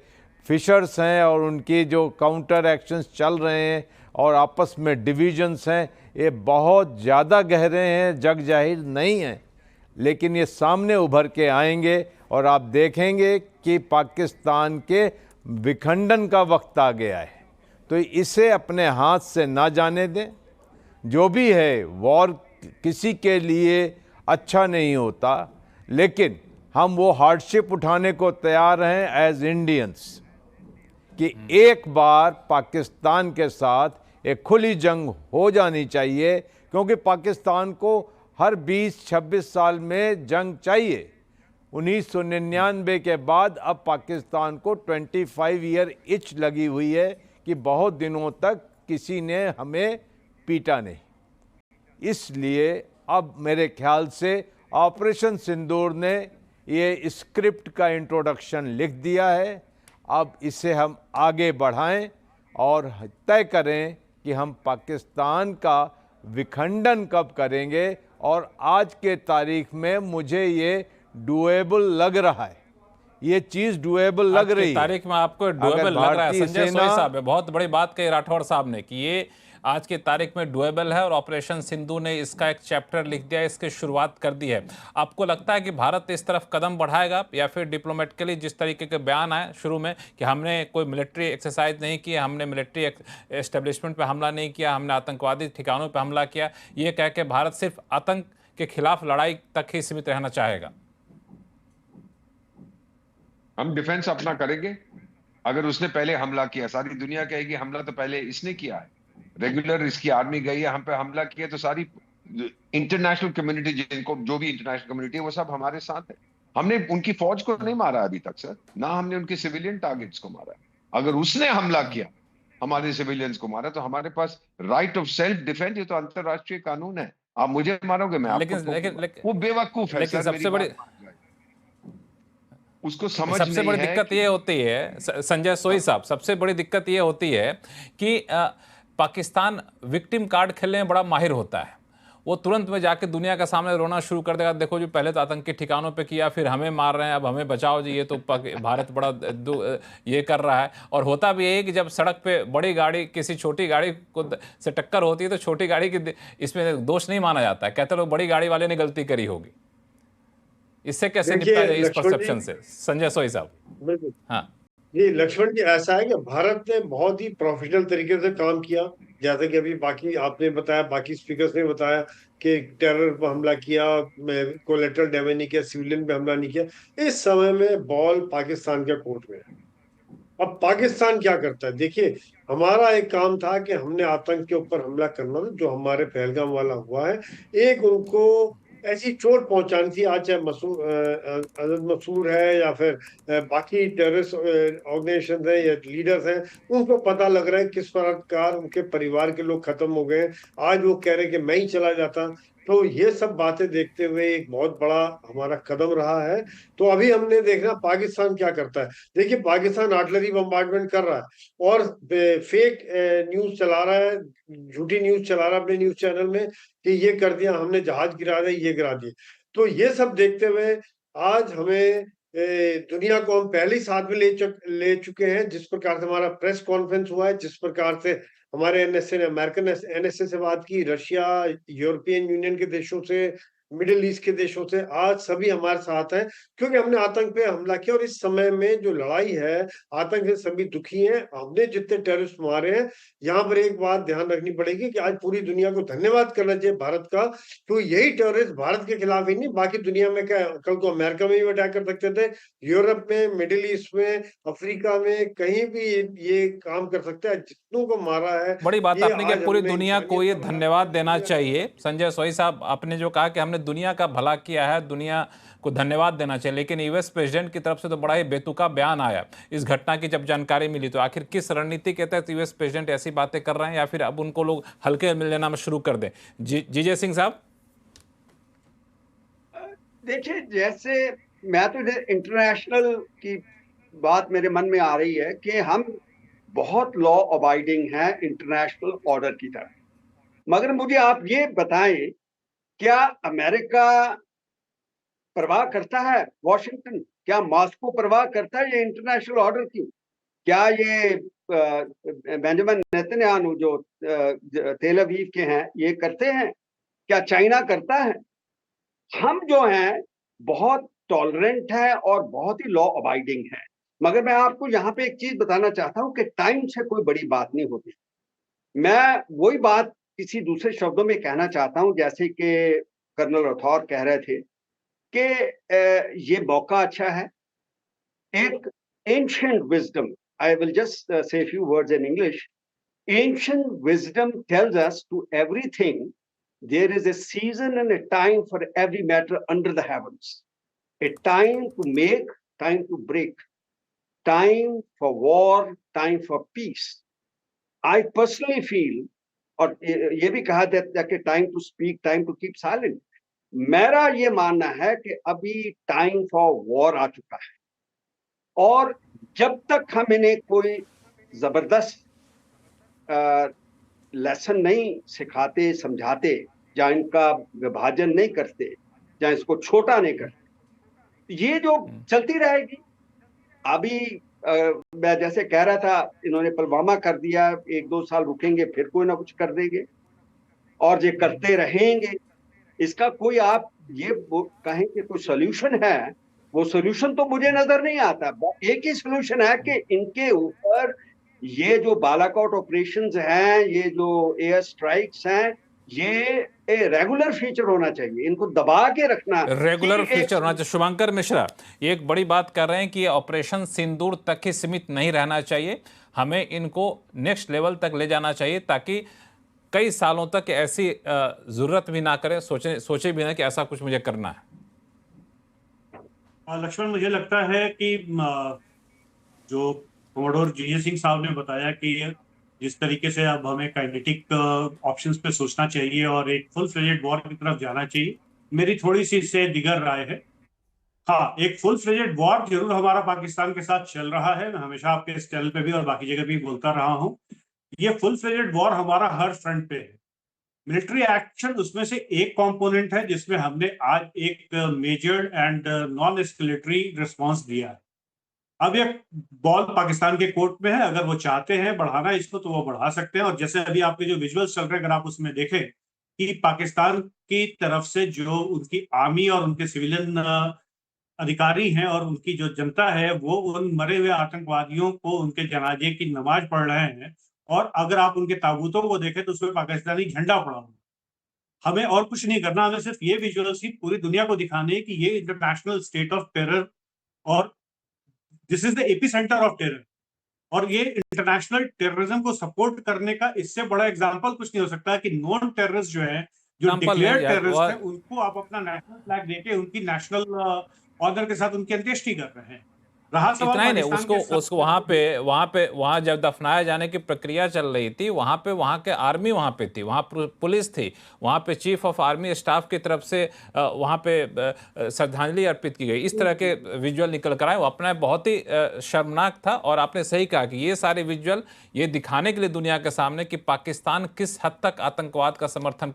फिशर्स हैं और उनकी जो काउंटर एक्शंस चल रहे हैं और आपस में डिविजन्स हैं, ये बहुत ज़्यादा गहरे हैं, जग जाहिर नहीं हैं, लेकिन ये सामने उभर के आएंगे और आप देखेंगे कि पाकिस्तान के विखंडन का वक्त आ गया है। तो इसे अपने हाथ से ना जाने दें। जो भी है, वॉर किसी के लिए अच्छा नहीं होता, लेकिन हम वो हार्डशिप उठाने को तैयार हैं एज इंडियंस कि एक बार पाकिस्तान के साथ एक खुली जंग हो जानी चाहिए, क्योंकि पाकिस्तान को हर 20-26 साल में जंग चाहिए। 1999 के बाद अब पाकिस्तान को 25 ईयर इच लगी हुई है कि बहुत दिनों तक किसी ने हमें पीटा नहीं। इसलिए अब मेरे ख्याल से ऑपरेशन सिंदूर ने ये स्क्रिप्ट का इंट्रोडक्शन लिख दिया है। अब इसे हम आगे बढ़ाएं और तय करें कि हम पाकिस्तान का विखंडन कब करेंगे। और आज के तारीख में मुझे ये डुएबल लग रहा है, ये चीज़ डुएबल लग रही है। तारीख में आपको डुएबल लग रहा है? संजय सोई साहब ने बहुत बड़ी बात कही राठौड़ साहब ने कि ये आज की तारीख में डुएबल है और ऑपरेशन सिंधु ने इसका एक चैप्टर लिख दिया, इसकी शुरुआत कर दी है। आपको लगता है कि भारत इस तरफ कदम बढ़ाएगा, या फिर डिप्लोमेटिकली जिस तरीके के बयान आए शुरू में कि हमने कोई मिलिट्री एक्सरसाइज नहीं किया, हमने मिलिट्री एस्टेब्लिशमेंट पे हमला नहीं किया, हमने आतंकवादी ठिकानों पे हमला किया, ये कह के भारत सिर्फ आतंक के खिलाफ लड़ाई तक ही सीमित रहना चाहेगा? हम डिफेंस अपना करेंगे। अगर उसने पहले हमला किया, सारी दुनिया कहेगी हमला तो पहले इसने किया है, रेगुलर इसकी आर्मी गई है, हम पे हमला किया, तो सारी इंटरनेशनल कम्युनिटी, जिनको जो भी इंटरनेशनल कम्युनिटी है वो सब हमारे साथ है। हमने उनकी फौज को नहीं मारा अभी तक सर, ना हमने उनके सिविलियन टारगेट्स को मारा। अगर उसने हमला किया, हमारे सिविलियंस को मारा, तो हमारे पास राइट ऑफ सेल्फ डिफेंस, ये तो अंतरराष्ट्रीय कानून है। आप मुझे मारोगे, मैं आपको। वो बेवकूफ है सर। सबसे बड़ी उसको समझ सबसे बड़ी दिक्कत ये होती है संजय सोई साहब, सबसे बड़ी दिक्कत ये होती है कि पाकिस्तान विक्टिम कार्ड खेलने में बड़ा माहिर होता है। वो तुरंत में जाके दुनिया के सामने रोना शुरू कर देगा, देखो जी पहले तो आतंकी ठिकानों पे किया, फिर हमें मार रहे हैं, अब हमें बचाओ जी, ये तो भारत बड़ा ये कर रहा है। और होता भी है कि जब सड़क पे बड़ी गाड़ी किसी छोटी गाड़ी को से टक्कर होती है तो छोटी गाड़ी की इसमें दोष नहीं माना जाता है, कहते लोग बड़ी गाड़ी वाले ने गलती करी होगी। इससे कैसे निपटा जाए इस परसेप्शन से, संजय सोई साहब? हाँ जी लक्ष्मण जी, ऐसा है कि भारत ने बहुत ही प्रोफेशनल तरीके से काम किया, जैसे कि अभी बाकी आपने बताया, बाकी स्पीकर्स ने बताया कि टेरर पर हमला किया, कोलेटरल डैमेज नहीं किया, सिविलियन पे हमला नहीं किया। इस समय में बॉल पाकिस्तान के कोर्ट में है। अब पाकिस्तान क्या करता है? देखिए, हमारा एक काम था कि हमने आतंक के ऊपर हमला करना था, जो हमारे पहलगाम वाला हुआ है। एक उनको ऐसी चोट पहुंचानी थी, आज चाहे अजद मसूर है या फिर बाकी टेररिस्ट ऑर्गेनाइजेशन है या लीडर्स हैं, उनको पता लग रहा है किस प्रकार उनके परिवार के लोग खत्म हो गए। आज वो कह रहे हैं कि मैं ही चला जाता। तो ये सब बातें देखते हुए एक बहुत बड़ा हमारा कदम रहा है। तो अभी हमने देखना पाकिस्तान क्या करता है। देखिए, पाकिस्तान आर्टिलरी बम्बार्डमेंट कर रहा है और फेक न्यूज चला रहा है, झूठी न्यूज चला रहा है अपने न्यूज चैनल में कि ये कर दिया हमने, जहाज गिरा दिया, ये गिरा दिए। तो ये सब देखते हुए आज हमें दुनिया को हम पहले ही साथ में ले चुके हैं। जिस प्रकार से हमारा प्रेस कॉन्फ्रेंस हुआ है, जिस प्रकार से हमारे एनएसए ने, अमेरिकन एनएसए से बात की, रशिया, यूरोपियन यूनियन के देशों से, मिडिल ईस्ट के देशों से, आज सभी हमारे साथ हैं क्योंकि हमने आतंक पे हमला किया। और इस समय में जो लड़ाई है आतंक से सभी दुखी हैं। हमने जितने टेररिस्ट मारे हैं, यहाँ पर एक बात ध्यान रखनी पड़ेगी कि आज पूरी दुनिया को धन्यवाद करना चाहिए भारत का। तो यही टेररिस्ट भारत के खिलाफ ही नहीं, बाकी दुनिया में क्या, कल को अमेरिका में भी अटैक कर सकते थे, यूरोप में, मिडिल ईस्ट में, अफ्रीका में, कहीं भी ये काम कर सकते हैं। जितनों को मारा है, बड़ी बात आपने कि पूरी दुनिया को ये धन्यवाद देना चाहिए। संजय सोई साहब, आपने जो कहा कि हमने दुनिया का भला किया है, दुनिया को धन्यवाद देना चाहिए, लेकिन यूएस प्रेसिडेंट की तरफ से तो बड़ा ही बेतुका बयान आया इस घटना की जब जानकारी मिली। तो आखिर किस रणनीति के तहत यूएस प्रेसिडेंट ऐसी बातें कर रहे हैं, या फिर अब उनको लोग हल्के मिल लेना शुरू कर दें? जीजे सिंह साहब। देखिए, जैसे मैं तो इंटरनेशनल की बात मेरे मन में आ रही है कि हम बहुत लॉ अबाइडिंग हैं इंटरनेशनल ऑर्डर की तरह, मगर मुझे आप ये बताएं क्या अमेरिका परवाह करता है? वॉशिंगटन, क्या मॉस्को परवाह करता है ये इंटरनेशनल ऑर्डर की? क्या ये बेंजामिन नेतन्याहू जो तेल अवीव के हैं, ये करते हैं? क्या चाइना करता है? हम जो हैं बहुत टॉलरेंट है और बहुत ही लॉ अबाइडिंग है। मगर मैं आपको यहाँ पे एक चीज बताना चाहता हूँ कि टाइम से कोई बड़ी बात नहीं होती। मैं वही बात किसी दूसरे शब्दों में कहना चाहता हूँ, जैसे कि कर्नल राठौर कह रहे थे कि ये मौका अच्छा है। एक ancient wisdom, I will just say a few words in English. Ancient wisdom tells us to everything there is a season and a time for every matter under the heavens. A time to make, time to break, time for war, time for peace. I personally feel, और ये भी कहा जाता है कि time to speak, time to keep silent. मेरा ये मानना है कि अभी टाइम फॉर वॉर आ चुका है, और जब तक हम इन्हें कोई जबरदस्त लेसन नहीं सिखाते, समझाते, या इनका विभाजन नहीं करते, या इसको छोटा नहीं करते, ये जो चलती रहेगी। अभी मैं जैसे कह रहा था, इन्होंने पुलवामा कर दिया, 1-2 साल रुकेंगे, फिर कोई ना कुछ कर देंगे, और ये करते रहेंगे। इसका कोई आप ये कहें कि कोई सोल्यूशन है, वो सोल्यूशन तो मुझे नजर नहीं आता। एक ही सोल्यूशन है कि इनके ऊपर ये जो बालाकोट ऑपरेशंस हैं, ये जो एयर स्ट्राइक्स हैं, ये रेगुलर फीचर होना चाहिए, इनको दबा के रखना, रेगुलर फीचर होना चाहिए। शुभंकर मिश्रा ये एक बड़ी बात कर रहे हैं कि ऑपरेशन सिंदूर तक ही सीमित नहीं रहना चाहिए, हमें इनको नेक्स्ट लेवल तक ले जाना चाहिए, ताकि कई सालों तक ऐसी जरूरत भी ना करें, सोचे भी ना कि ऐसा कुछ मुझे करना है। लक्ष्मण, मुझे लगता है कि जो कमोडोर जीजे सिंह साहब ने बताया कि जिस तरीके से अब हमें काइनेटिक ऑप्शंस पे सोचना चाहिए और एक फुल फ्लेजेड वॉर की तरफ जाना चाहिए, मेरी थोड़ी सी इससे दिगर राय है। हाँ, एक फुल फ्लेजेड वॉर जरूर हमारा पाकिस्तान के साथ चल रहा है, मैं हमेशा आपके इस चैनल पे भी और बाकी जगह भी बोलता रहा हूँ। ये फुल फ्लेजेड वॉर हमारा हर फ्रंट पे है। मिलिट्री एक्शन उसमें से एक कंपोनेंट है जिसमें हमने आज एक measured and non escalatory response दिया है। अब ये बॉल पाकिस्तान के कोर्ट में है, अगर वो चाहते हैं बढ़ाना इसको तो वो बढ़ा सकते हैं। और जैसे अभी आपके जो विजुअल्स चल रहे हैं, अगर आप उसमें देखें कि पाकिस्तान की तरफ से जो उनकी आर्मी और उनके सिविलियन अधिकारी हैं और उनकी जो जनता है, वो उन मरे हुए आतंकवादियों को उनके जनाजे की नमाज पढ़ रहे हैं, और अगर आप उनके ताबूतों को देखें तो उसमें पाकिस्तानी झंडा पड़ा हुआ। हमें और कुछ नहीं करना, हमें सिर्फ ये विजुअल्स ही पूरी दुनिया को दिखाने हैं कि ये इंटरनेशनल स्टेट ऑफ टेरर और this is the epicentre of terror, और ये इंटरनेशनल टेररिज्म को सपोर्ट करने का इससे बड़ा एग्जांपल कुछ नहीं हो सकता कि नॉन टेररिस्ट जो है, जो डिक्लेयर्ड टेररिस्ट है, उनको आप अपना नेशनल फ्लैग देके उनकी नेशनल ऑर्डर के साथ उनकी अंत्येष्टि कर रहे हैं। रहा सवाल इतना ही नहीं, उसको वहां जब दफनाया जाने की प्रक्रिया चल रही थी, वहां के आर्मी वहां पे थी, वहां पुलिस थी, वहां पे चीफ ऑफ आर्मी स्टाफ की तरफ से वहां पे श्रद्धांजलि अर्पित की गई। इस तरह के विजुअल निकल कर आए, वो अपना बहुत ही शर्मनाक था। और आपने सही कहा कि ये सारे विजुअल ये दिखाने के लिए दुनिया के सामने कि पाकिस्तान किस हद तक आतंकवाद का समर्थन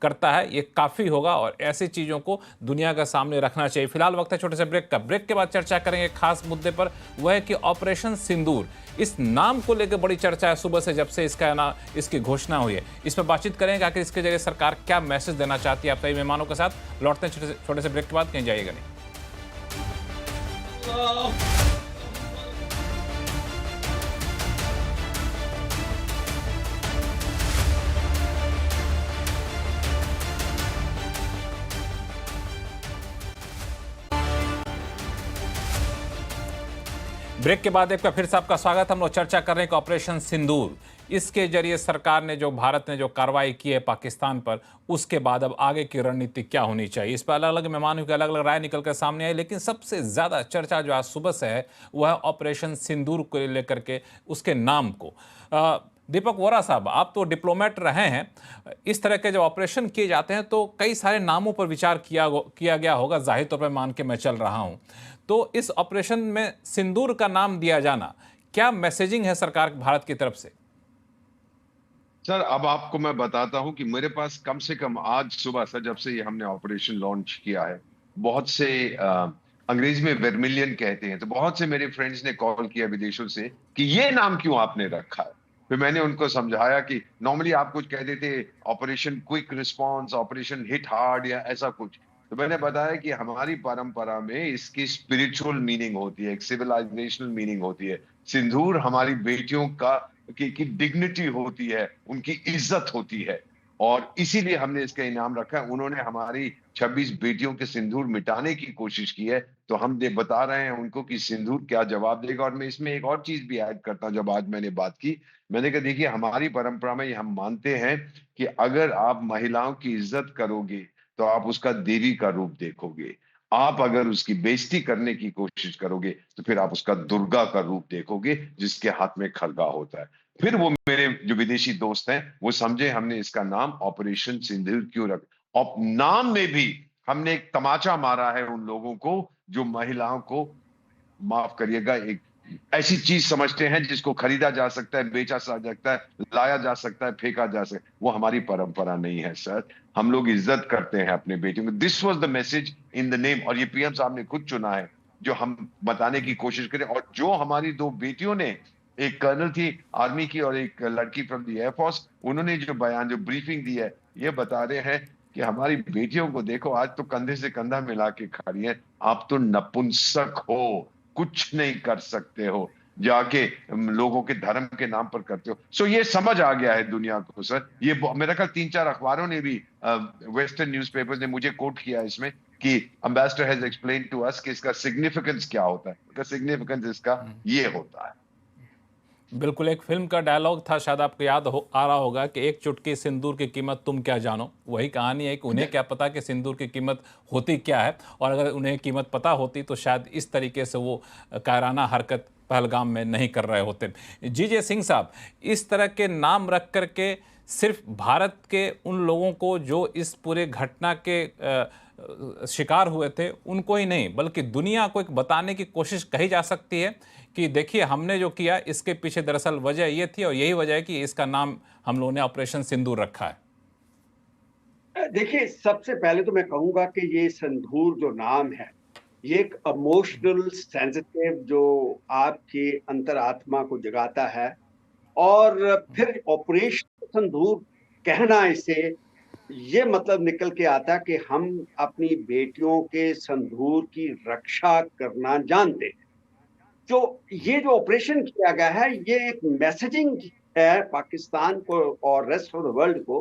करता है, ये काफ़ी होगा, और ऐसी चीज़ों को दुनिया के सामने रखना चाहिए। फिलहाल वक्त है छोटे से ब्रेक का। ब्रेक के बाद चर्चा करेंगे खास मुद्दे पर, वह है कि ऑपरेशन सिंदूर, इस नाम को लेकर बड़ी चर्चा है सुबह से, जब से इसकी घोषणा हुई है। इस पर बातचीत करेंगे आखिर इसके जरिए सरकार क्या मैसेज देना चाहती है। आप सभी मेहमानों के साथ लौटते हैं छोटे से ब्रेक के बाद, कहीं जाइएगा नहीं। ब्रेक के बाद एक बार फिर से आपका स्वागत। हम लोग चर्चा कर रहे हैं कि ऑपरेशन सिंदूर, इसके जरिए सरकार ने भारत ने जो कार्रवाई की है पाकिस्तान पर, उसके बाद अब आगे की रणनीति क्या होनी चाहिए, इस पर अलग अलग मेहमानों की अलग अलग राय निकल कर सामने आई। लेकिन सबसे ज़्यादा चर्चा जो आज सुबह से है वह है ऑपरेशन सिंदूर को लेकर के, उसके नाम को। दीपक वोरा साहब, आप तो डिप्लोमेट रहे हैं, इस तरह के जब ऑपरेशन किए जाते हैं तो कई सारे नामों पर विचार किया गया होगा, जाहिर तौर पर मान के मैं चल रहा हूं। तो इस ऑपरेशन में सिंदूर का नाम दिया जाना, क्या मैसेजिंग है सरकार भारत की तरफ से? सर अब आपको मैं बताता हूं कि मेरे पास कम से कम आज सुबह सर जब से ये हमने ऑपरेशन लॉन्च किया है, बहुत से अंग्रेजी में वर्मिलियन कहते हैं, तो बहुत से मेरे फ्रेंड्स ने कॉल किया विदेशों से कि ये नाम क्यों आपने रखा है। फिर मैंने उनको समझाया कि नॉर्मली आप कुछ कह देते operation quick response, operation hit hard या ऐसा कुछ, तो मैंने बताया कि हमारी परंपरा में इसकी स्पिरिचुअल मीनिंग होती है, एक सिविलाइजेशनल मीनिंग होती है। सिंदूर हमारी बेटियों का की डिग्निटी होती है, उनकी इज्जत होती है, और इसीलिए हमने इसका इनाम रखा है। उन्होंने हमारी 26 बेटियों के सिंदूर मिटाने की कोशिश की है, तो हम बता रहे हैं उनको कि सिंदूर क्या जवाब देगा। और मैं इसमें एक और चीज भी ऐड करता हूं, जब आज मैंने बात की, मैंने कहा देखिए हमारी परंपरा में हम मानते हैं कि अगर आप महिलाओं की इज्जत करोगे तो आप उसका देवी का रूप देखोगे, आप अगर उसकी बेइज्जती करने की कोशिश करोगे तो फिर आप उसका दुर्गा का रूप देखोगे जिसके हाथ में खड़गा होता है। फिर वो मेरे जो विदेशी दोस्त हैं वो समझे हमने इसका नाम ऑपरेशन सिंदूर क्यों रख, और नाम में भी हमने एक तमाचा मारा है उन लोगों को जो महिलाओं को, माफ करिएगा, एक ऐसी चीज समझते हैं जिसको खरीदा जा सकता है, बेचा जा सकता है, लाया जा सकता है, फेंका जा सकता है। वो हमारी परंपरा नहीं है सर। हम लोग इज्जत करते हैं अपने बेटियों की। This was the message in the name, और ये पीएम साहब ने खुद चुना है जो हम बताने की कोशिश करें। और जो हमारी दो बेटियों ने, एक कर्नल थी आर्मी की और एक लड़की फ्रॉम द एयरफोर्स, उन्होंने जो बयान, जो ब्रीफिंग दी है, ये बता रहे हैं कि हमारी बेटियों को देखो आज तो कंधे से कंधा मिला के खड़ी है, आप तो नपुंसक हो, कुछ नहीं कर सकते हो, जाके लोगों के धर्म के नाम पर करते हो। सो ये समझ आ गया है दुनिया को सर। ये मेरा ख्याल 3-4 अखबारों ने भी, वेस्टर्न न्यूज़पेपर्स ने मुझे कोट किया इसमें कि ambassador has explain to us कि इसका सिग्निफिकेंस क्या होता है। इसका सिग्निफिकेंस इसका ये होता है। बिल्कुल, एक फिल्म का डायलॉग था, शायद आपको याद आ रहा होगा कि एक चुटकी सिंदूर की कीमत तुम क्या जानो। वही कहानी है कि उन्हें क्या पता कि सिंदूर की कीमत होती क्या है, और अगर उन्हें कीमत पता होती तो शायद इस तरीके से वो कायराना हरकत पहलगाम में नहीं कर रहे होते। जीजे सिंह साहब, इस तरह के नाम रख करके सिर्फ भारत के उन लोगों को जो इस पूरे घटना के शिकार हुए थे उनको ही नहीं बल्कि दुनिया को एक बताने की कोशिश कही जा सकती है कि देखिए हमने जो किया इसके पीछे दरअसल वजह ये थी, और यही वजह है कि इसका नाम हम लोगों ने ऑपरेशन सिंदूर रखा है। देखिए, सबसे पहले तो मैं कहूंगा कि ये सिंदूर जो नाम है, ये एक इमोशनल सेंसिटिव जो आपके अंतरात्मा को जगाता है, और फिर ऑपरेशन सिंदूर कहना इसे ये मतलब निकल के आता कि हम अपनी बेटियों के सिंदूर की रक्षा करना जानते हैं। जो ये जो ऑपरेशन किया गया है, ये एक मैसेजिंग है पाकिस्तान को और रेस्ट ऑफ द वर्ल्ड को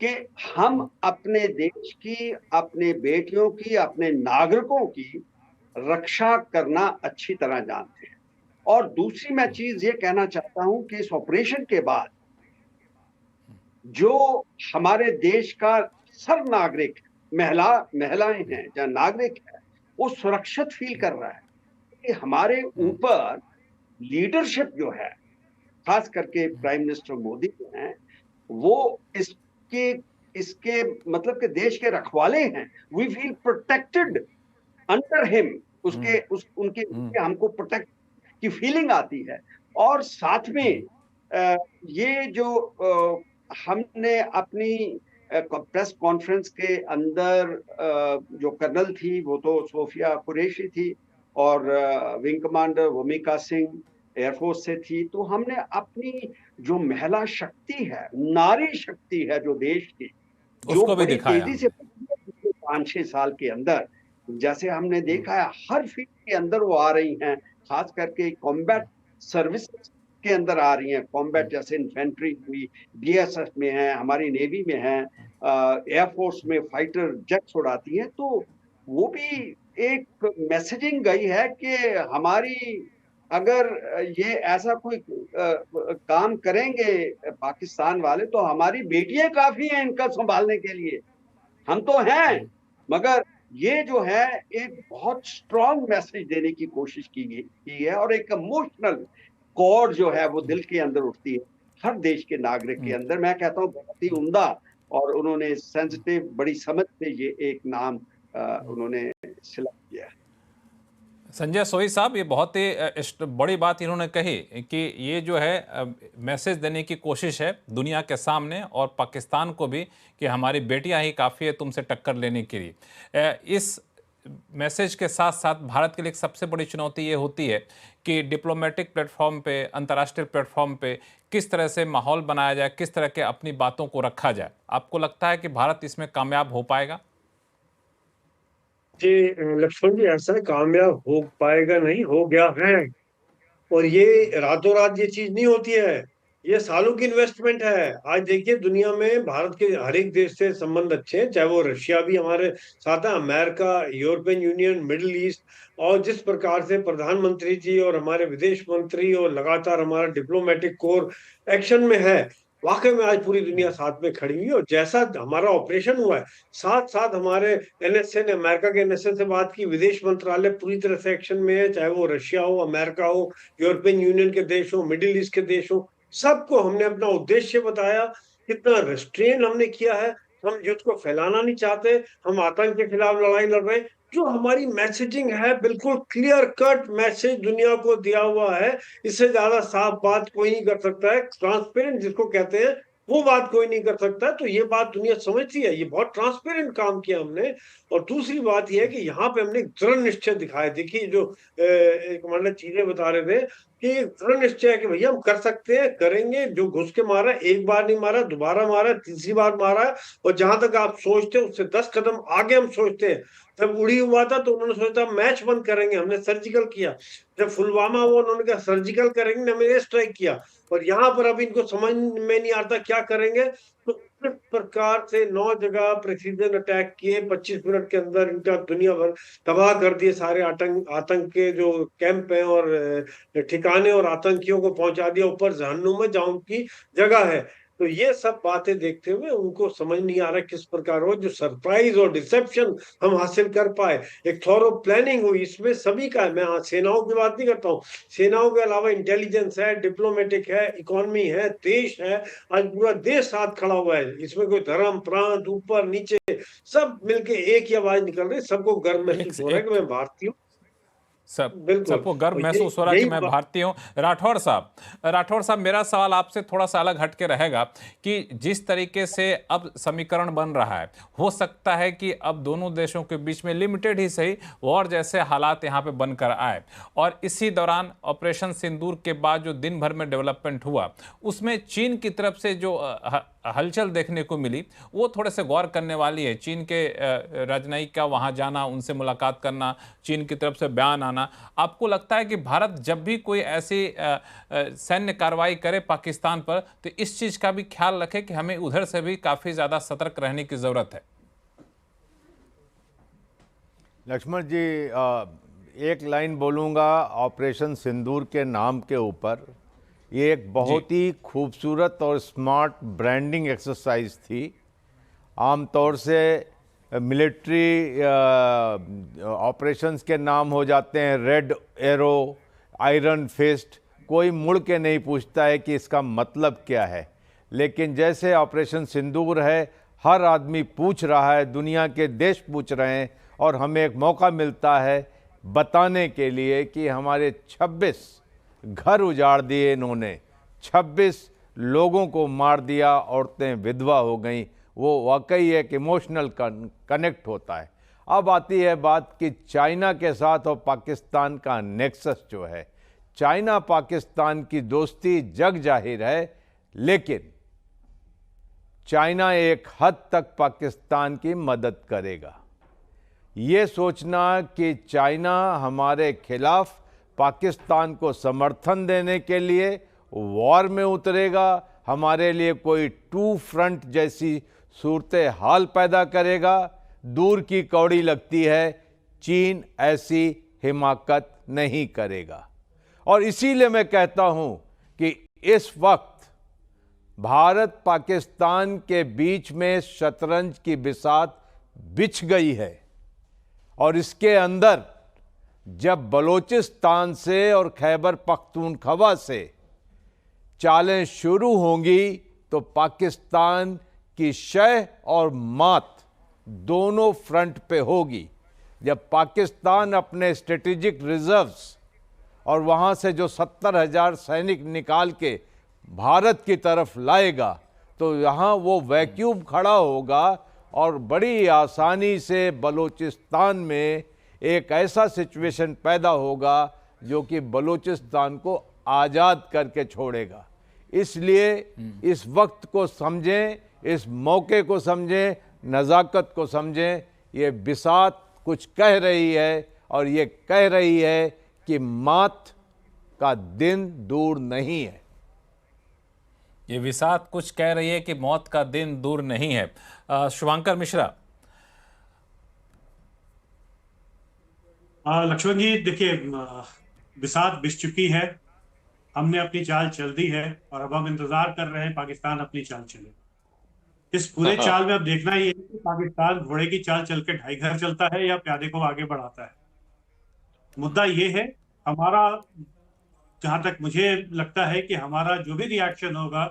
कि हम अपने देश की, अपने बेटियों की, अपने नागरिकों की रक्षा करना अच्छी तरह जानते हैं। और दूसरी मैं चीज ये कहना चाहता हूं कि इस ऑपरेशन के बाद जो हमारे देश का सर नागरिक, महिलाएं हैं या नागरिक है, वो सुरक्षित फील कर रहा है कि हमारे ऊपर लीडरशिप जो है, खास करके प्राइम मिनिस्टर मोदी जो हैं, वो इसके मतलब के देश के रखवाले हैं। We feel protected under him, उनके हमको प्रोटेक्ट की फीलिंग आती है। और साथ में ये जो हमने अपनी प्रेस कॉन्फ्रेंस के अंदर जो कर्नल थी वो तो सोफिया कुरैशी थी, और wing commander vomica Singh air force से थी। तो हमने अपनी जो महिला शक्ति है, नारी शक्ति है जो देश की, जो बड़ी तेजी से 5-6 साल के अंदर, जैसे हमने देखा है हर फील्ड के अंदर वो आ रही हैं, खास करके कॉम्बैट सर्विसेज के अंदर आ रही हैं। कॉम्बैट जैसे इन्फेंट्री हुई, बीएसएफ में है, हमारी नेवी में है, एयरफोर्स में फाइटर जेट्स उड़ाती हैं। तो वो भी एक मैसेजिंग गई है कि हमारी, अगर ये ऐसा कोई काम करेंगे पाकिस्तान वाले तो हमारी बेटियां काफी हैं इनका संभालने के लिए। हम तो हैं, मगर ये जो है एक बहुत स्ट्रॉन्ग मैसेज देने की कोशिश की है, और एक इमोशनल कॉर्ड जो है वो दिल के अंदर उठती है हर देश के नागरिक के अंदर। मैं कहता हूँ बहुत ही उम्दा, और उन्होंने सेंसिटिव, बड़ी समझ से ये एक नाम उन्होंने सिलेक्ट किया है। संजय सोई साहब, ये बहुत ही बड़ी बात इन्होंने कही कि ये जो है मैसेज देने की कोशिश है दुनिया के सामने और पाकिस्तान को भी कि हमारी बेटियां ही काफ़ी है तुमसे टक्कर लेने के लिए। इस मैसेज के साथ साथ भारत के लिए एक सबसे बड़ी चुनौती ये होती है कि डिप्लोमेटिक प्लेटफॉर्म पे, अंतर्राष्ट्रीय प्लेटफॉर्म पे किस तरह से माहौल बनाया जाए, किस तरह के अपनी बातों को रखा जाए। आपको लगता है कि भारत इसमें कामयाब हो पाएगा? जी लक्ष्मण जी, ऐसा कामयाब हो पाएगा नहीं, हो गया है। और ये रातों रात ये चीज नहीं होती है, ये सालों की इन्वेस्टमेंट है। आज देखिए दुनिया में भारत के हर एक देश से संबंध अच्छे हैं, चाहे वो रशिया भी हमारे साथ है, America, European union, middle east. और जिस प्रकार से प्रधानमंत्री जी और हमारे विदेश मंत्री और लगातार हमारा डिप्लोमेटिक कोर एक्शन में है, वाकई में आज पूरी दुनिया साथ में खड़ी हुई है। और जैसा हमारा ऑपरेशन हुआ है, साथ साथ हमारे एनएसए ने, अमेरिका के एनएसए से बात की, विदेश मंत्रालय पूरी तरह से एक्शन में है, चाहे वो रशिया हो, अमेरिका हो, यूरोपियन यूनियन के देश हो, मिडिल ईस्ट के देश हो, सबको हमने अपना उद्देश्य बताया। कितना रेस्ट्रेन हमने किया है, हम युद्ध को फैलाना नहीं चाहते, हम आतंक के खिलाफ लड़ाई लड़ रहे हैं। जो हमारी मैसेजिंग है, बिल्कुल क्लियर कट मैसेज दुनिया को दिया हुआ है। इससे ज्यादा साफ बात कोई नहीं कर सकता है, ट्रांसपेरेंट जिसको कहते हैं, वो बात कोई नहीं कर सकता। तो ये बात दुनिया समझती है, ये बहुत ट्रांसपेरेंट काम किया हमने। और दूसरी बात ये है कि यहाँ पे हमने दृढ़ निश्चय दिखाया। देखिए जो कमांडर चीजें बता रहे थे कि दृढ़ निश्चय है कि भैया हम कर सकते हैं, करेंगे। जो घुस के मारा, एक बार नहीं मारा, दोबारा मारा, तीसरी बार मारा है। और जहां तक आप सोचते हैं उससे 10 कदम आगे हम सोचते हैं। जब उड़ी हुआ था तो उन्होंने सोचा मैच बंद करेंगे, हमने सर्जिकल किया। जब पुलवामा हुआ उन्होंने कहा सर्जिकल करेंगे, हमने एयर स्ट्राइक किया। और यहाँ पर अब इनको समझ में नहीं आता क्या करेंगे, तो इस प्रकार से 9 जगह प्रिसीजन अटैक किए, 25 मिनट के अंदर इनका दुनिया भर तबाह कर दिए। सारे आतंक के जो कैंप हैं और ठिकाने और आतंकियों को पहुंचा दिया ऊपर जहन्नुम में, जहां उनकी जगह है। तो ये सब बातें देखते हुए उनको समझ नहीं आ रहा किस प्रकार हो, जो सरप्राइज और डिसेप्शन हम हासिल कर पाए। एक थॉरो प्लानिंग हुई, इसमें सभी का है। मैं सेनाओं की बात नहीं करता हूँ, सेनाओं के अलावा इंटेलिजेंस है, डिप्लोमेटिक है, इकोनॉमी है, देश है। आज पूरा देश साथ खड़ा हुआ है। इसमें कोई धर्म प्रांत ऊपर नीचे सब मिलके एक ही आवाज निकल रही, सबको गर्व महसूस हो रहा है कि मैं भारतीय हूँ। सबको गर्व महसूस हो रहा है कि मैं भारतीय हूं। राठौड़ साहब, मेरा सवाल आपसे थोड़ा सा अलग हटके रहेगा कि जिस तरीके से अब समीकरण बन रहा है, हो सकता है कि अब दोनों देशों के बीच में लिमिटेड ही सही वॉर जैसे हालात यहां पे बनकर आए। और इसी दौरान ऑपरेशन सिंदूर के बाद जो दिन भर में डेवलपमेंट हुआ, उसमें चीन की तरफ से जो हलचल देखने को मिली वो थोड़े से गौर करने वाली है। चीन के राजनयिक का वहां जाना, उनसे मुलाकात करना, चीन की तरफ से बयान आना। आपको लगता है कि भारत जब भी कोई ऐसी सैन्य कार्रवाई करे पाकिस्तान पर, तो इस चीज का भी ख्याल रखे कि हमें उधर से भी काफी ज्यादा सतर्क रहने की जरूरत है? लक्ष्मण जी, एक लाइन बोलूँगा ऑपरेशन सिंदूर के नाम के ऊपर। ये एक बहुत ही खूबसूरत और स्मार्ट ब्रांडिंग एक्सरसाइज थी। आमतौर से मिलिट्री ऑपरेशंस के नाम हो जाते हैं रेड एरो, आयरन फिस्ट, कोई मुड़ के नहीं पूछता है कि इसका मतलब क्या है। लेकिन जैसे ऑपरेशन सिंदूर है, हर आदमी पूछ रहा है, दुनिया के देश पूछ रहे हैं, और हमें एक मौका मिलता है बताने के लिए कि हमारे 26 घर उजाड़ दिए इन्होंने, 26 लोगों को मार दिया, औरतें विधवा हो गईं। वो वाकई एक इमोशनल कनेक्ट होता है। अब आती है बात कि चाइना के साथ और पाकिस्तान का नेक्सस जो है, चाइना पाकिस्तान की दोस्ती जग जाहिर है, लेकिन चाइना एक हद तक पाकिस्तान की मदद करेगा। ये सोचना कि चाइना हमारे खिलाफ पाकिस्तान को समर्थन देने के लिए वॉर में उतरेगा, हमारे लिए कोई टू फ्रंट जैसी सूरत हाल पैदा करेगा, दूर की कौड़ी लगती है। चीन ऐसी हिमाकत नहीं करेगा। और इसीलिए मैं कहता हूं कि इस वक्त भारत पाकिस्तान के बीच में शतरंज की बिसात बिछ गई है। और इसके अंदर जब बलोचिस्तान से और खैबर पख्तूनख्वा से चालें शुरू होंगी तो पाकिस्तान की शह और मात दोनों फ्रंट पे होगी। जब पाकिस्तान अपने स्ट्रेटेजिक रिजर्व्स और वहाँ से जो 70,000 सैनिक निकाल के भारत की तरफ लाएगा तो यहाँ वो वैक्यूम खड़ा होगा और बड़ी आसानी से बलूचिस्तान में एक ऐसा सिचुएशन पैदा होगा जो कि बलूचिस्तान को आज़ाद करके छोड़ेगा। इसलिए इस वक्त को समझें, इस मौके को समझें, नज़ाकत को समझें। ये बिसात कुछ कह रही है और ये कह रही है कि मौत का दिन दूर नहीं है। ये विसात कुछ कह रही है कि मौत का दिन दूर नहीं है। शुभांकर मिश्रा। लक्ष्मण जी देखिए, बिसात बिछ चुकी है, हमने अपनी चाल चल दी है और अब हम इंतजार कर रहे हैं पाकिस्तान अपनी चाल चले। इस पूरे चाल में अब देखना ये है कि पाकिस्तान घोड़े की चाल चल के ढाई घर चलता है या प्यादे को आगे बढ़ाता है। मुद्दा ये है, हमारा जहां तक मुझे लगता है कि हमारा जो भी रिएक्शन होगा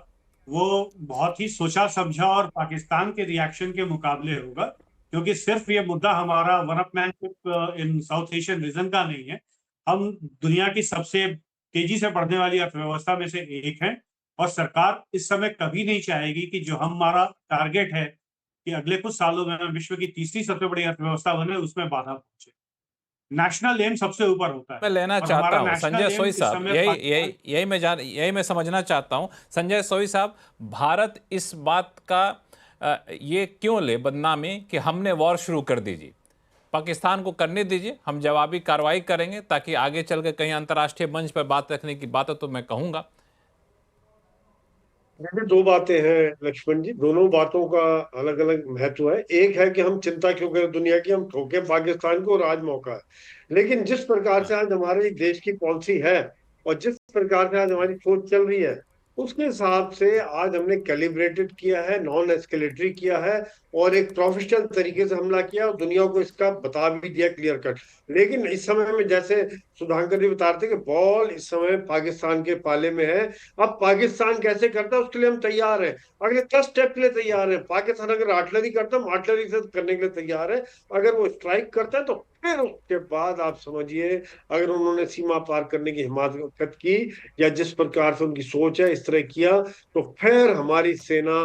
वो बहुत ही सोचा समझा और पाकिस्तान के रिएक्शन के मुकाबले होगा, क्योंकि सिर्फ ये मुद्दा हमारा वन अपमैनशिप इन साउथ एशियन रीजन का नहीं है। हम दुनिया की सबसे तेजी से बढ़ने वाली अर्थव्यवस्था में से एक हैं और सरकार इस समय कभी नहीं चाहेगी कि जो हमारा टारगेट है कि अगले कुछ सालों में हम विश्व की तीसरी सबसे बड़ी अर्थव्यवस्था बने, उसमें बाधा पहुंचे। नेशनल एम सबसे ऊपर होता है। मैं लेना चाहता हूं संजय सोई साहब, यही मैं समझना चाहता हूं संजय सोई साहब, भारत इस बात का ये क्यों ले बदनामी कि हमने वॉर शुरू कर दीजिए, पाकिस्तान को करने दीजिए, हम जवाबी कार्रवाई करेंगे ताकि आगे चल के कहीं अंतर्राष्ट्रीय मंच पर बात रखने की बात तो मैं कहूंगा। देखिए, दो बातें हैं लक्ष्मण जी, दोनों बातों का अलग अलग महत्व है। एक है कि हम चिंता क्यों करें दुनिया की, हम ठोके पाकिस्तान को और आज मौका है। लेकिन जिस प्रकार से आज हमारे देश की पॉलिसी है और जिस प्रकार से आज हमारी सोच चल रही है, उसके हिसाब से आज हमने कैलिब्रेटेड किया है, नॉन एस्केलेटरी किया है और एक प्रोफेशनल तरीके से हमला किया और दुनिया को इसका बता भी दिया क्लियर कट। लेकिन इस समय में जैसे सुधांकर जी बता रहे थे कि बॉल इस समय पाकिस्तान के पाले में है। अब पाकिस्तान कैसे करता है उसके लिए हम तैयार हैं, अगले 10 स्टेप के लिए तैयार है। पाकिस्तान अगर आर्टिलरी करता है, हम आर्टिलरी से करने के लिए तैयार है। अगर वो स्ट्राइक करता है तो फिर उसके बाद आप समझिए, अगर उन्होंने सीमा पार करने की हिम्मत की या जिस प्रकार से उनकी सोच है इस तरह किया, तो फिर हमारी सेना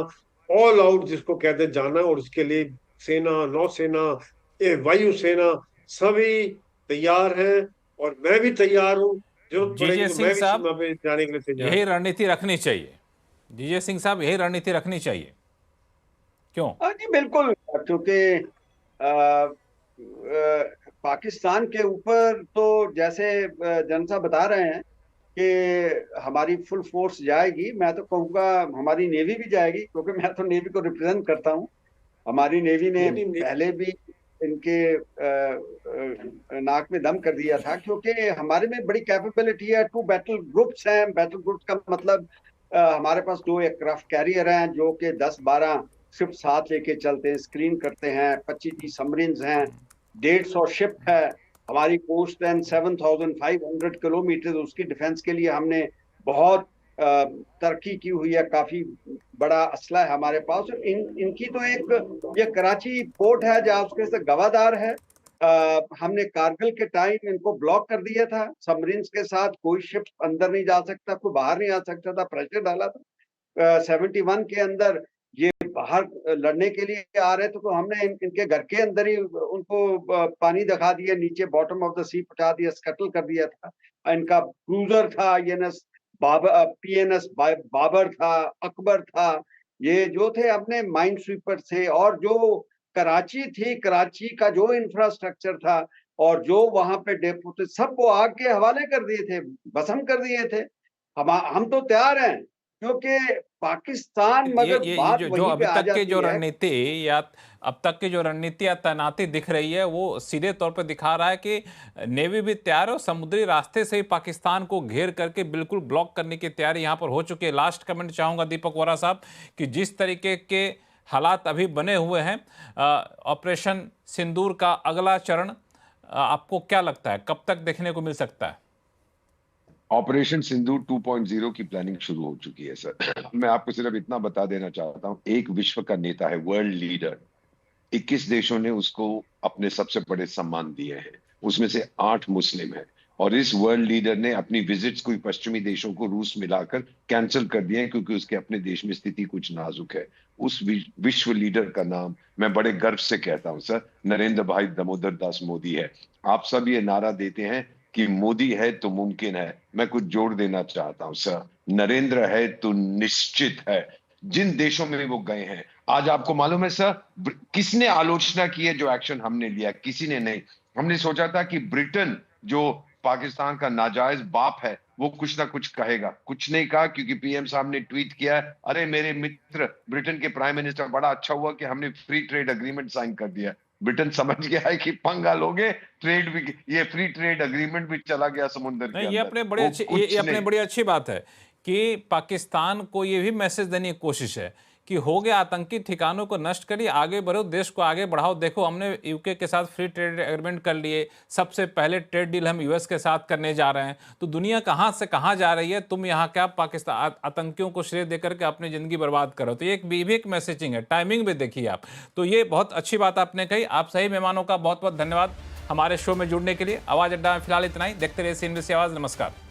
ऑल आउट जिसको कहते जाना, और उसके लिए सेना, नौसेना, वायुसेना सभी तैयार हैं और मैं भी तैयार हूं। जो जीजे सिंह साहब, पे जाने के लिए तैयार। यही रणनीति रखनी चाहिए जीजे सिंह साहब, यही रणनीति रखनी चाहिए, क्यों? जी बिल्कुल, क्योंकि पाकिस्तान के ऊपर तो जैसे जन साहब बता रहे हैं कि हमारी फुल फोर्स जाएगी, मैं तो कहूँगा हमारी नेवी भी जाएगी, क्योंकि मैं तो नेवी को रिप्रेजेंट करता हूँ। हमारी नेवी ने पहले भी इनके नाक में दम कर दिया था, क्योंकि हमारे में बड़ी कैपेबिलिटी है। 2 बैटल ग्रुप्स हैं। बैटल ग्रुप्स का मतलब हमारे पास 2 एयरक्राफ्ट कैरियर हैं जो कि 10-12 शिप साथ लेके चलते हैं, स्क्रीन करते हैं। 25 सबमरीन्स हैं, 150 शिप है। हमारी कोस्ट लाइन 7,500 किलोमीटर, उसकी डिफेंस के लिए हमने बहुत तरक्की की हुई है। काफी बड़ा असला है हमारे पास। इनकी तो एक ये कराची पोर्ट है जहाँ उसके से गवादार है। हमने कारगिल के टाइम इनको ब्लॉक कर दिया था सबमरीन्स के साथ, कोई शिप अंदर नहीं जा सकता, कोई बाहर नहीं आ सकता था, प्रेशर डाला था। 71 के अंदर ये बाहर लड़ने के लिए आ रहे थे तो हमने इनके घर के अंदर ही उनको पानी दिखा दिया, नीचे बॉटम ऑफ द सी पहुंचा दिया, स्कटल कर दिया था। इनका क्रूजर था PNS बाबर था, अकबर था, ये जो थे अपने माइंड स्वीपर थे। और जो कराची थी, कराची का जो इंफ्रास्ट्रक्चर था और जो वहां पे डेपो थे, सबको आग के हवाले कर दिए थे, भस्म कर दिए थे। हम तो तैयार हैं, क्योंकि पाकिस्तान मगर बात जो अभी तक की जो रणनीति या अब तक की जो रणनीति या तैनाती दिख रही है वो सीधे तौर पे दिखा रहा है कि नेवी भी तैयार है और समुद्री रास्ते से ही पाकिस्तान को घेर करके बिल्कुल ब्लॉक करने की तैयारी यहाँ पर हो चुकी है। लास्ट कमेंट चाहूंगा दीपक वोरा साहब कि जिस तरीके के हालात अभी बने हुए हैं, ऑपरेशन सिंदूर का अगला चरण आपको क्या लगता है कब तक देखने को मिल सकता है? ऑपरेशन सिंदूर 2.0 की प्लानिंग शुरू हो चुकी है सर। मैं आपको सिर्फ इतना बता देना चाहता हूं, एक विश्व का नेता है, वर्ल्ड लीडर, 21 देशों ने उसको अपने सबसे बड़े सम्मान दिए हैं, उसमें से 8 मुस्लिम हैं। और इस वर्ल्ड लीडर ने अपनी विजिट्स कोई पश्चिमी देशों को रूस मिलाकर कैंसिल कर दिए हैं, क्योंकि उसके अपने देश में स्थिति कुछ नाजुक है। उस विश्व लीडर का नाम मैं बड़े गर्व से कहता हूं सर, नरेंद्र भाई दामोदर दास मोदी है। आप सब ये नारा देते हैं कि मोदी है तो मुमकिन है, मैं कुछ जोड़ देना चाहता हूं सर, नरेंद्र है तो निश्चित है। जिन देशों में वो गए हैं, आज आपको मालूम है सर, किसने आलोचना की है जो एक्शन हमने लिया? किसी ने नहीं। हमने सोचा था कि ब्रिटेन जो पाकिस्तान का नाजायज बाप है वो कुछ ना कुछ कहेगा, कुछ नहीं कहा, क्योंकि पीएम साहब ने ट्वीट किया, अरे मेरे मित्र ब्रिटेन के प्राइम मिनिस्टर, बड़ा अच्छा हुआ कि हमने फ्री ट्रेड एग्रीमेंट साइन कर दिया। ब्रिटेन समझ गया है कि पंगा लोगे, ट्रेड भी, ये फ्री ट्रेड एग्रीमेंट भी चला गया समुद्र के अंदर। ये अपने बड़ी अच्छी बात है कि पाकिस्तान को ये भी मैसेज देने की कोशिश है कि हो गया, आतंकी ठिकानों को नष्ट करिए, आगे बढ़ो, देश को आगे बढ़ाओ। देखो, हमने यूके के साथ फ्री ट्रेड एग्रीमेंट कर लिए, सबसे पहले ट्रेड डील हम यूएस के साथ करने जा रहे हैं। तो दुनिया कहाँ से कहाँ जा रही है, तुम यहाँ क्या पाकिस्तान आतंकियों को श्रेय देकर के अपनी ज़िंदगी बर्बाद करो। तो ये भी एक मैसेजिंग है, टाइमिंग भी देखिए आप। तो ये बहुत अच्छी बात आपने कही। आप सही मेहमानों का बहुत बहुत धन्यवाद हमारे शो में जुड़ने के लिए। आवाज़ अड्डा में फिलहाल इतना ही। देखते रहिए CNBC आवाज़। नमस्कार।